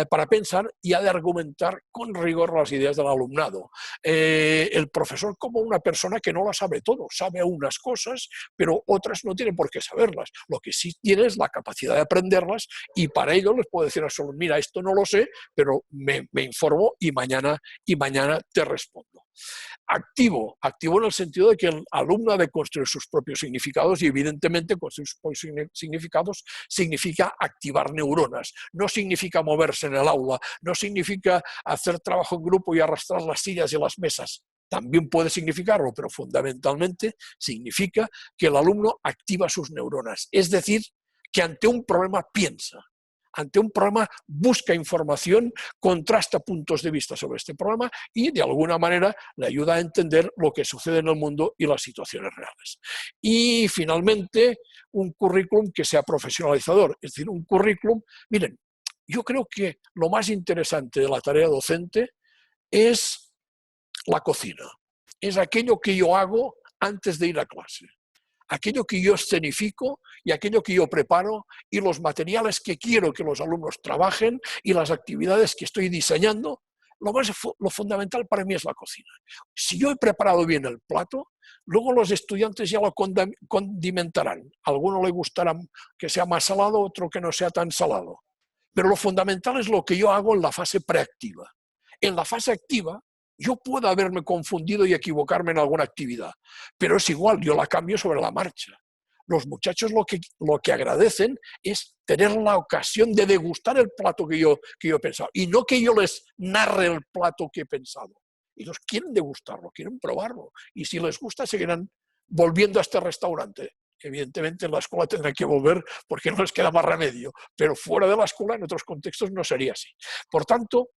para pensar y ha de argumentar con rigor las ideas del alumnado. El profesor como una persona que no la sabe todo, sabe unas cosas, pero otras no tiene por qué saberlas. Lo que sí tiene es la capacidad de aprenderlas y para ello les puedo decir a solo, mira, esto no lo sé, pero me informo y mañana te respondo. Activo en el sentido de que el alumno ha de construir sus propios significados y evidentemente construir sus propios significados significa activar neuronas, no significa moverse en el aula, no significa hacer trabajo en grupo y arrastrar las sillas y las mesas. También puede significarlo, pero fundamentalmente significa que el alumno activa sus neuronas, es decir, que ante un problema piensa. Ante un problema busca información, contrasta puntos de vista sobre este problema y de alguna manera le ayuda a entender lo que sucede en el mundo y las situaciones reales. Y finalmente, un currículum que sea profesionalizador, es decir, un currículum, miren, yo creo que lo más interesante de la tarea docente es la cocina, es aquello que yo hago antes de ir a clase. Aquello que yo escenifico y aquello que yo preparo y los materiales que quiero que los alumnos trabajen y las actividades que estoy diseñando, lo fundamental para mí es la cocina. Si yo he preparado bien el plato, luego los estudiantes ya lo condimentarán. A alguno le gustará que sea más salado, otro que no sea tan salado. Pero lo fundamental es lo que yo hago en la fase preactiva. En la fase activa, yo puedo haberme confundido y equivocarme en alguna actividad, pero es igual, yo la cambio sobre la marcha. Los muchachos lo que agradecen es tener la ocasión de degustar el plato que yo he pensado, y no que yo les narre el plato que he pensado. Ellos quieren degustarlo, quieren probarlo, y si les gusta seguirán volviendo a este restaurante. Evidentemente en la escuela tendrán que volver porque no les queda más remedio, pero fuera de la escuela en otros contextos no sería así. Por tanto,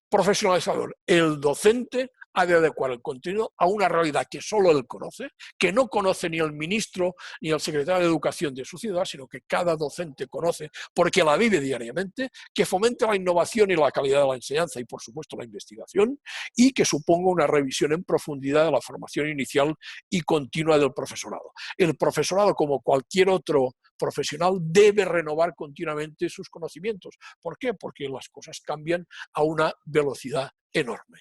profesionalizador. El docente ha de adecuar el contenido a una realidad que solo él conoce, que no conoce ni el ministro ni el secretario de Educación de su ciudad, sino que cada docente conoce porque la vive diariamente, que fomente la innovación y la calidad de la enseñanza y, por supuesto, la investigación, y que suponga una revisión en profundidad de la formación inicial y continua del profesorado. El profesorado, como cualquier otro profesional, debe renovar continuamente sus conocimientos. ¿Por qué? Porque las cosas cambian a una velocidad enorme.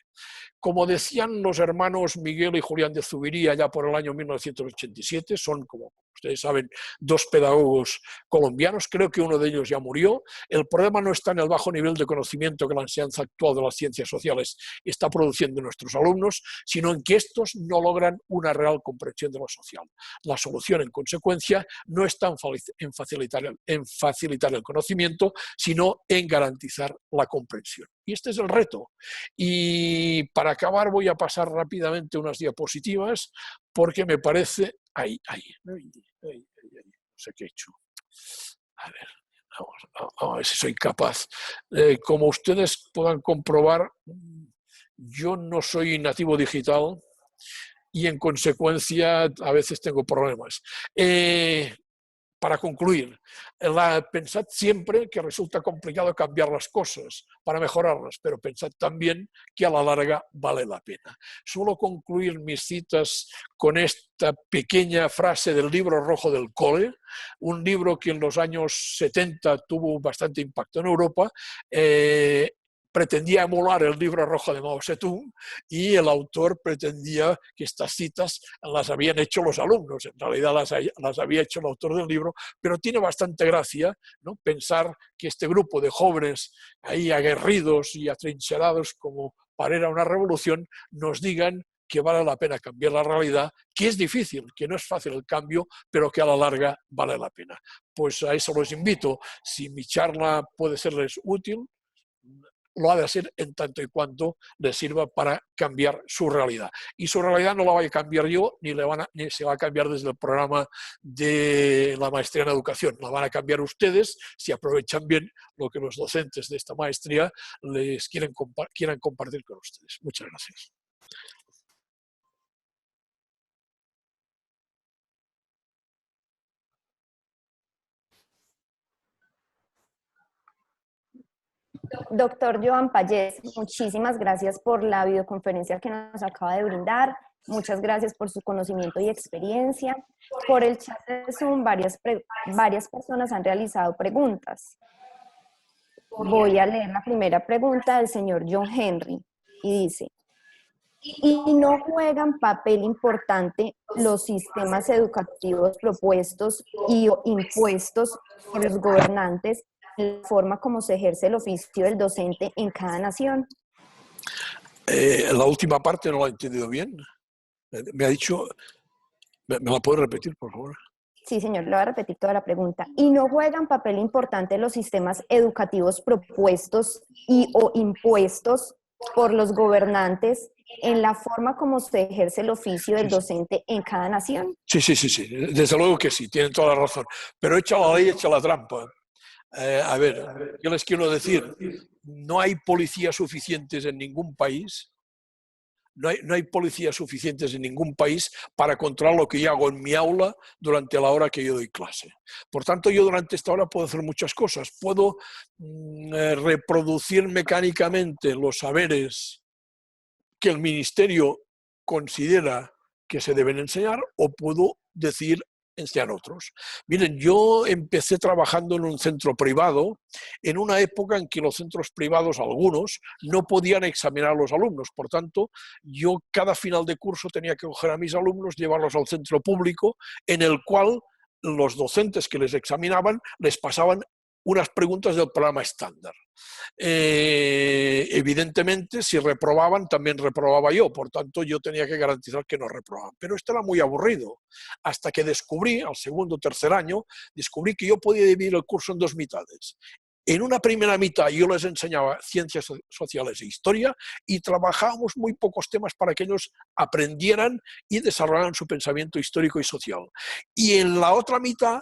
Como decían los hermanos Miguel y Julián de Zubiría ya por el año 1987, son, como ustedes saben, dos pedagogos colombianos, creo que uno de ellos ya murió. El problema no está en el bajo nivel de conocimiento que la enseñanza actual de las ciencias sociales está produciendo en nuestros alumnos, sino en que estos no logran una real comprensión de lo social. La solución, en consecuencia, no está en facilitar el conocimiento, sino en garantizar la comprensión. Y este es el reto. Y para acabar voy a pasar rápidamente unas diapositivas porque me parece... no sé qué he hecho. A ver, vamos a ver si soy capaz. Como ustedes puedan comprobar, yo no soy nativo digital y en consecuencia a veces tengo problemas. Para concluir, pensad siempre que resulta complicado cambiar las cosas para mejorarlas, pero pensad también que a la larga vale la pena. Suelo concluir mis citas con esta pequeña frase del libro rojo del cole, un libro que en los años 70 tuvo bastante impacto en Europa. Pretendía emular el libro rojo de Mao Zedong y el autor pretendía que estas citas las habían hecho los alumnos, en realidad las había hecho el autor del libro, pero tiene bastante gracia, ¿no?, pensar que este grupo de jóvenes ahí aguerridos y atrincherados como para ir a una revolución, nos digan que vale la pena cambiar la realidad, que es difícil, que no es fácil el cambio, pero que a la larga vale la pena. Pues a eso los invito. Si mi charla puede serles útil, lo ha de ser en tanto y cuanto les sirva para cambiar su realidad. Y su realidad no la voy a cambiar yo, ni se va a cambiar desde el programa de la maestría en educación. La van a cambiar ustedes si aprovechan bien lo que los docentes de esta maestría les quieran compartir con ustedes. Muchas gracias. Doctor Joan Pallés, muchísimas gracias por la videoconferencia que nos acaba de brindar. Muchas gracias por su conocimiento y experiencia. Por el chat de Zoom, varias personas han realizado preguntas. Voy a leer la primera pregunta del señor John Henry y dice: ¿y no juegan papel importante los sistemas educativos propuestos y impuestos por los gobernantes en la forma como se ejerce el oficio del docente en cada nación? La última parte no la he entendido bien. Me ha dicho... ¿Me la puede repetir, por favor? Sí, señor, le voy a repetir toda la pregunta. ¿Y no juegan papel importante los sistemas educativos propuestos o impuestos por los gobernantes en la forma como se ejerce el oficio del docente en cada nación? Sí. Desde luego que sí, tienen toda la razón. Pero echa la ley, echa la trampa. A ver, yo les quiero decir, no hay policías suficientes en ningún país. No hay policías suficientes en ningún país para controlar lo que yo hago en mi aula durante la hora que yo doy clase. Por tanto, yo durante esta hora puedo hacer muchas cosas. Puedo reproducir mecánicamente los saberes que el ministerio considera que se deben enseñar, o puedo decir enseñar otros. Miren, yo empecé trabajando en un centro privado en una época en que los centros privados, algunos, no podían examinar a los alumnos. Por tanto, yo cada final de curso tenía que coger a mis alumnos, llevarlos al centro público, en el cual los docentes que les examinaban les pasaban unas preguntas del programa estándar. Evidentemente, si reprobaban, también reprobaba yo, por tanto yo tenía que garantizar que no reprobaban. Pero esto era muy aburrido, hasta que descubrí, al segundo o tercer año, descubrí que yo podía dividir el curso en dos mitades. En una primera mitad yo les enseñaba ciencias sociales e historia, y trabajábamos muy pocos temas para que ellos aprendieran y desarrollaran su pensamiento histórico y social. Y en la otra mitad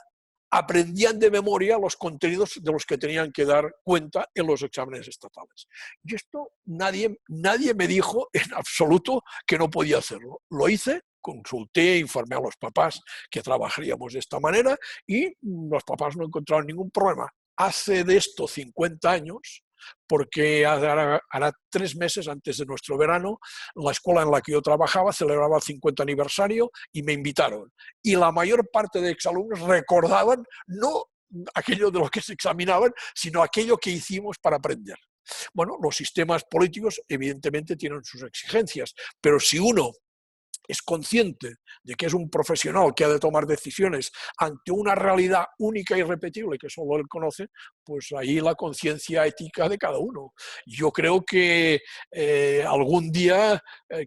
aprendían de memoria los contenidos de los que tenían que dar cuenta en los exámenes estatales. Y esto nadie me dijo en absoluto que no podía hacerlo. Lo hice, consulté, informé a los papás que trabajaríamos de esta manera, y los papás no encontraron ningún problema. Hace de esto 50 años, porque hará 3 meses antes de nuestro verano, la escuela en la que yo trabajaba celebraba el 50 aniversario y me invitaron. Y la mayor parte de exalumnos recordaban no aquello de lo que se examinaban, sino aquello que hicimos para aprender. Bueno, los sistemas políticos evidentemente tienen sus exigencias, pero si uno es consciente de que es un profesional que ha de tomar decisiones ante una realidad única y irrepetible que solo él conoce, pues ahí la conciencia ética de cada uno. Yo creo que algún día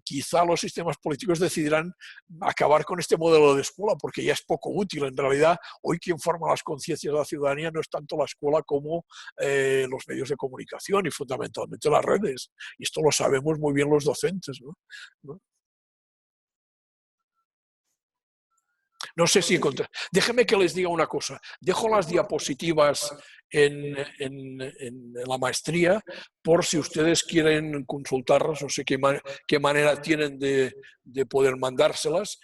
quizá los sistemas políticos decidirán acabar con este modelo de escuela, porque ya es poco útil. En realidad, hoy quien forma las conciencias de la ciudadanía no es tanto la escuela como los medios de comunicación y fundamentalmente las redes. Y esto lo sabemos muy bien los docentes, ¿no? No sé si encontrar. Déjenme que les diga una cosa. Dejo las diapositivas en la maestría por si ustedes quieren consultarlas. No sé qué manera tienen de poder mandárselas.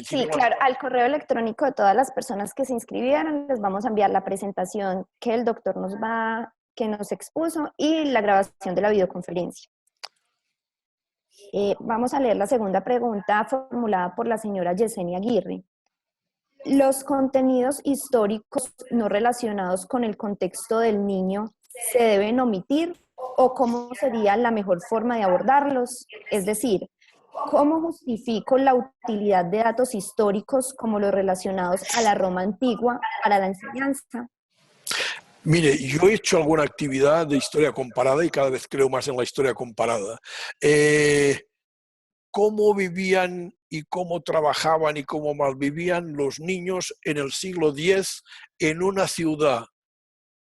Sí, claro, al correo electrónico de todas las personas que se inscribieron les vamos a enviar la presentación que el doctor que nos expuso, y la grabación de la videoconferencia. Vamos a leer la segunda pregunta formulada por la señora Yesenia Aguirre. ¿Los contenidos históricos no relacionados con el contexto del niño se deben omitir, o cómo sería la mejor forma de abordarlos? Es decir, ¿cómo justifico la utilidad de datos históricos como los relacionados a la Roma antigua para la enseñanza? Mire, yo he hecho alguna actividad de historia comparada y cada vez creo más en la historia comparada. ¿Cómo vivían y cómo trabajaban y cómo malvivían los niños en el siglo X en una ciudad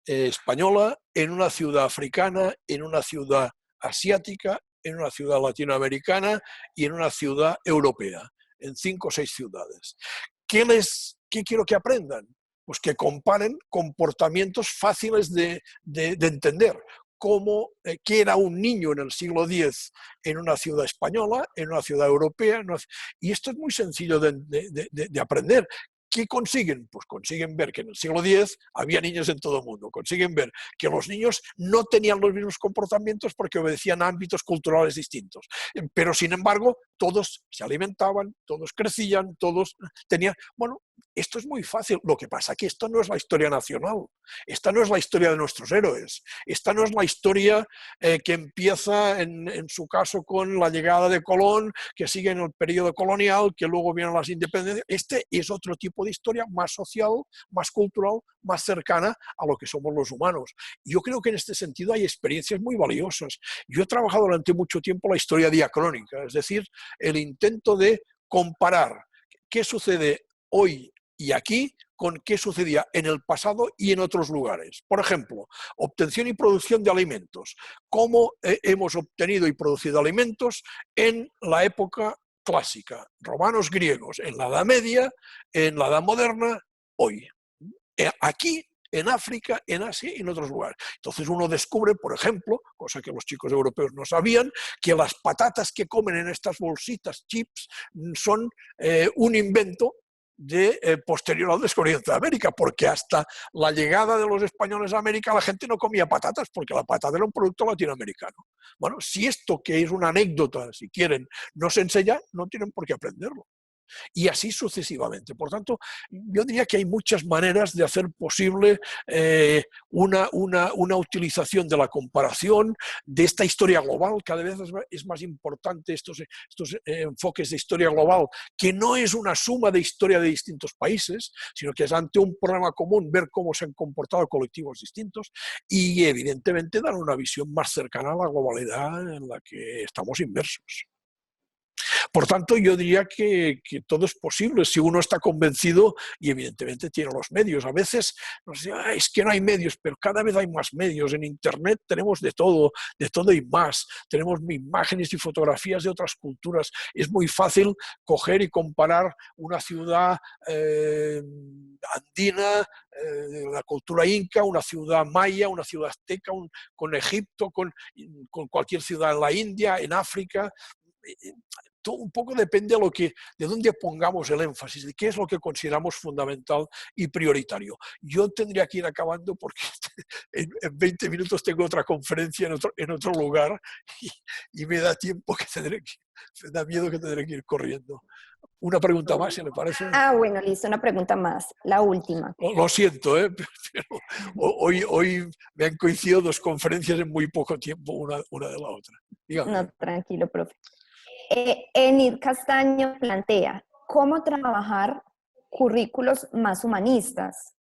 española, en una ciudad africana, en una ciudad asiática, en una ciudad latinoamericana y en una ciudad europea, en 5 o 6 ciudades? ¿Qué quiero que aprendan? Pues que comparen comportamientos fáciles de entender. Cómo, qué era un niño en el siglo X en una ciudad española, en una ciudad europea. Y esto es muy sencillo de aprender. ¿Qué consiguen? Pues consiguen ver que en el siglo X había niños en todo el mundo. Consiguen ver que los niños no tenían los mismos comportamientos porque obedecían a ámbitos culturales distintos. Pero, sin embargo, todos se alimentaban, todos crecían, todos tenían... Bueno, esto es muy fácil. Lo que pasa es que esto no es la historia nacional. Esta no es la historia de nuestros héroes. Esta no es la historia que empieza, en su caso, con la llegada de Colón, que sigue en el periodo colonial, que luego vienen las independencias. Este es otro tipo de historia más social, más cultural, más cercana a lo que somos los humanos. Yo creo que en este sentido hay experiencias muy valiosas. Yo he trabajado durante mucho tiempo la historia diacrónica, es decir, el intento de comparar qué sucede hoy y aquí con qué sucedía en el pasado y en otros lugares. Por ejemplo, obtención y producción de alimentos. ¿Cómo hemos obtenido y producido alimentos en la época clásica? Romanos, griegos, en la Edad Media, en la Edad Moderna, hoy. Aquí, en África, en Asia y en otros lugares. Entonces uno descubre, por ejemplo, cosa que los chicos europeos no sabían, que las patatas que comen en estas bolsitas, chips, son un invento posterior al descubrimiento de América, porque hasta la llegada de los españoles a América la gente no comía patatas, porque la patata era un producto latinoamericano. Bueno, si esto, que es una anécdota, si quieren, no se enseña, no tienen por qué aprenderlo. Y así sucesivamente. Por tanto, yo diría que hay muchas maneras de hacer posible una utilización de la comparación, de esta historia global. Cada vez es más importante estos enfoques de historia global, que no es una suma de historia de distintos países, sino que es ante un problema común ver cómo se han comportado colectivos distintos y, evidentemente, dar una visión más cercana a la globalidad en la que estamos inmersos. Por tanto, yo diría que todo es posible si uno está convencido y evidentemente tiene los medios. A veces nos dicen, es que no hay medios, pero cada vez hay más medios. En Internet tenemos de todo y más. Tenemos imágenes y fotografías de otras culturas. Es muy fácil coger y comparar una ciudad andina, de la cultura inca, una ciudad maya, una ciudad azteca, con Egipto, con cualquier ciudad en la India, en África. Un poco depende de dónde pongamos el énfasis, de qué es lo que consideramos fundamental y prioritario. Yo tendría que ir acabando porque en 20 minutos tengo otra conferencia en otro lugar y me da tiempo me da miedo que tendré que ir corriendo. Una pregunta más, si le parece. Bueno, listo, una pregunta más, la última. Lo siento, pero hoy me han coincidido 2 conferencias en muy poco tiempo, una de la otra. Dígame. No, tranquilo, profe. Enid Castaño plantea, ¿cómo trabajar currículos más humanistas?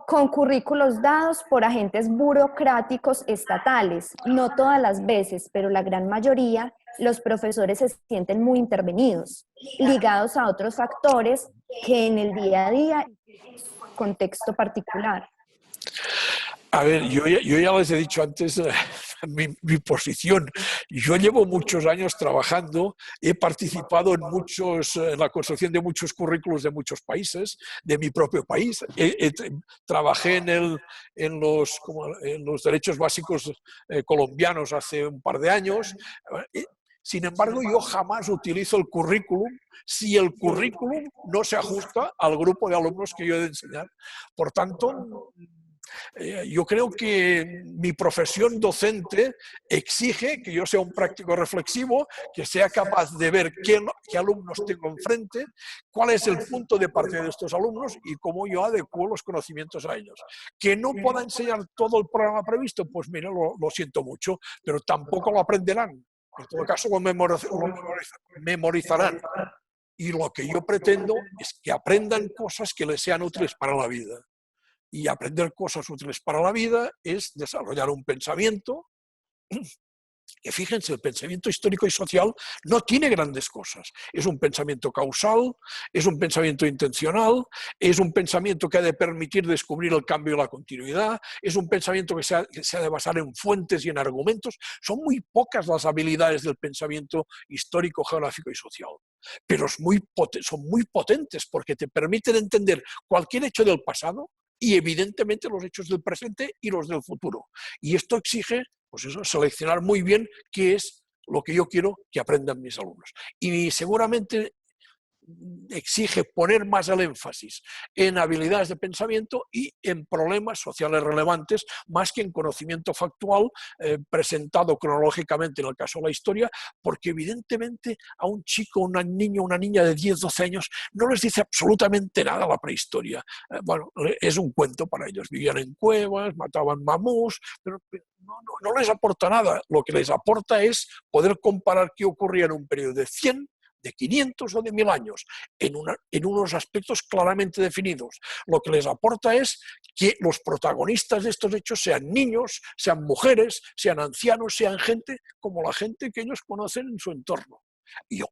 Con currículos dados por agentes burocráticos estatales. No todas las veces, pero la gran mayoría, los profesores se sienten muy intervenidos, ligados a otros factores que en el día a día, contexto particular. A ver, yo ya les he dicho antes mi posición. Yo llevo muchos años trabajando, he participado en la construcción de muchos currículos de muchos países, de mi propio país. Trabajé en los derechos básicos colombianos hace un par de años. Sin embargo, yo jamás utilizo el currículum si el currículum no se ajusta al grupo de alumnos que yo he de enseñar. Por tanto, yo creo que mi profesión docente exige que yo sea un práctico reflexivo, que sea capaz de ver qué alumnos tengo enfrente, cuál es el punto de partida de estos alumnos y cómo yo adecuo los conocimientos a ellos. Que no pueda enseñar todo el programa previsto, pues mira, lo siento mucho, pero tampoco lo aprenderán. En todo caso, lo memorizarán. Y lo que yo pretendo es que aprendan cosas que les sean útiles para la vida. Y aprender cosas útiles para la vida es desarrollar un pensamiento que, fíjense, el pensamiento histórico y social no tiene grandes cosas. Es un pensamiento causal, es un pensamiento intencional, es un pensamiento que ha de permitir descubrir el cambio y la continuidad, es un pensamiento que se ha de basar en fuentes y en argumentos. Son muy pocas las habilidades del pensamiento histórico, geográfico y social, pero son muy potentes porque te permiten entender cualquier hecho del pasado y evidentemente los hechos del presente y los del futuro. Y esto exige, pues eso, seleccionar muy bien qué es lo que yo quiero que aprendan mis alumnos. Y seguramente exige poner más el énfasis en habilidades de pensamiento y en problemas sociales relevantes, más que en conocimiento factual presentado cronológicamente en el caso de la historia, porque evidentemente a un chico, un niño, una niña de 10, 12 años no les dice absolutamente nada la prehistoria. Bueno, es un cuento para ellos. Vivían en cuevas, mataban mamús, pero no les aporta nada. Lo que les aporta es poder comparar qué ocurría en un periodo de 100, de 500 o de 1000 años, en unos aspectos claramente definidos. Lo que les aporta es que los protagonistas de estos hechos sean niños, sean mujeres, sean ancianos, sean gente como la gente que ellos conocen en su entorno.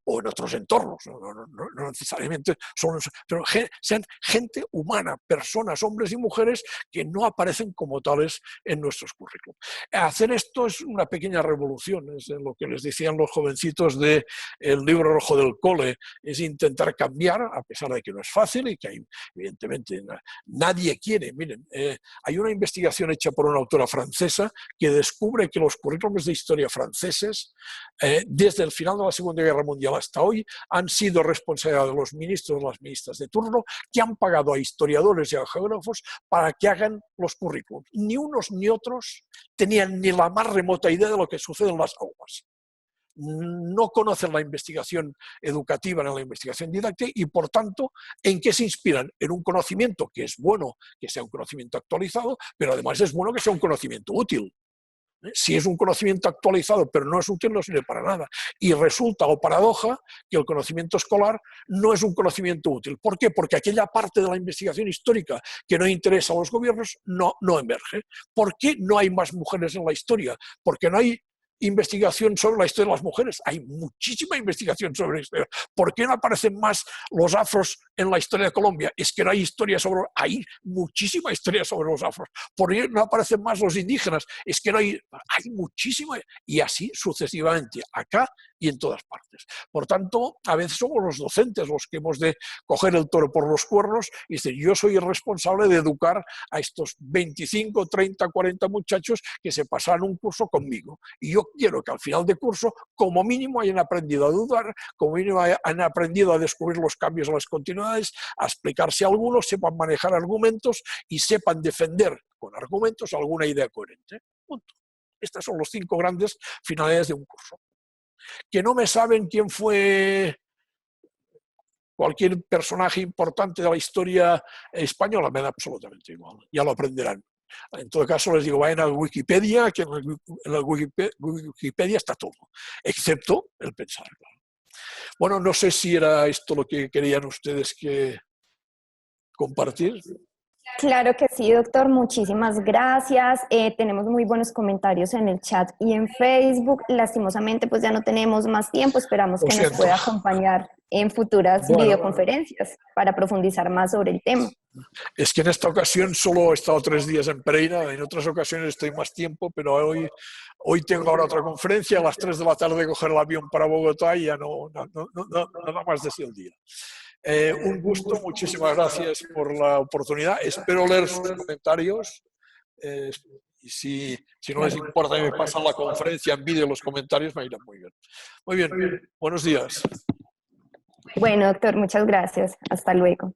O en otros entornos, no necesariamente son, pero sean gente humana, personas, hombres y mujeres que no aparecen como tales en nuestros currículos. Hacer esto es una pequeña revolución, es lo que les decían los jovencitos del libro rojo del cole, es intentar cambiar, a pesar de que no es fácil y que hay, evidentemente nadie quiere. Miren, hay una investigación hecha por una autora francesa que descubre que los currículos de historia franceses, desde el final de la Segunda Guerra Mundial hasta hoy, han sido responsabilidad de los ministros o las ministras de turno que han pagado a historiadores y a geógrafos para que hagan los currículos. Ni unos ni otros tenían ni la más remota idea de lo que sucede en las aulas. No conocen la investigación educativa ni la investigación didáctica y, por tanto, ¿en qué se inspiran? En un conocimiento que es bueno que sea un conocimiento actualizado, pero además es bueno que sea un conocimiento útil. Si es un conocimiento actualizado pero no es útil, no sirve para nada. Y resulta, o paradoja, que el conocimiento escolar no es un conocimiento útil. ¿Por qué? Porque aquella parte de la investigación histórica que no interesa a los gobiernos no emerge. ¿Por qué no hay más mujeres en la historia? Porque no hay investigación sobre la historia de las mujeres. Hay muchísima investigación sobre la historia. ¿Por qué no aparecen más los afros en la historia de Colombia? Es que no hay historia sobre... Hay muchísima historia sobre los afros. ¿Por qué no aparecen más los indígenas? Es que no hay... Hay muchísima... Y así sucesivamente, acá y en todas partes. Por tanto, a veces somos los docentes los que hemos de coger el toro por los cuernos y decir, yo soy el responsable de educar a estos 25, 30, 40 muchachos que se pasaron un curso conmigo. Y yo quiero que al final de curso, como mínimo, hayan aprendido a dudar, como mínimo hayan aprendido a descubrir los cambios en las continuidades, a explicarse algunos, sepan manejar argumentos y sepan defender con argumentos alguna idea coherente. Punto. Estas son los 5 grandes finalidades de un curso. Que no me saben quién fue cualquier personaje importante de la historia española, me da absolutamente igual, ya lo aprenderán. En todo caso, les digo, vayan a Wikipedia, que en la Wikipedia está todo, excepto el pensar. Bueno, no sé si era esto lo que querían ustedes que compartir. Claro que sí, doctor. Muchísimas gracias. Tenemos muy buenos comentarios en el chat y en Facebook. Lastimosamente, pues ya no tenemos más tiempo. Esperamos que nos pueda acompañar en futuras videoconferencias para profundizar más sobre el tema. Es que en esta ocasión solo he estado 3 días en Pereira, en otras ocasiones estoy más tiempo, pero hoy tengo ahora otra conferencia, a las 3 de la tarde coger el avión para Bogotá y ya nada más decir el día. Un gusto, muchísimas gracias por la oportunidad, espero leer sus comentarios y si no les importa y me pasan la conferencia en vídeo los comentarios, me irán muy bien. Muy bien, buenos días. Bueno, doctor, muchas gracias. Hasta luego.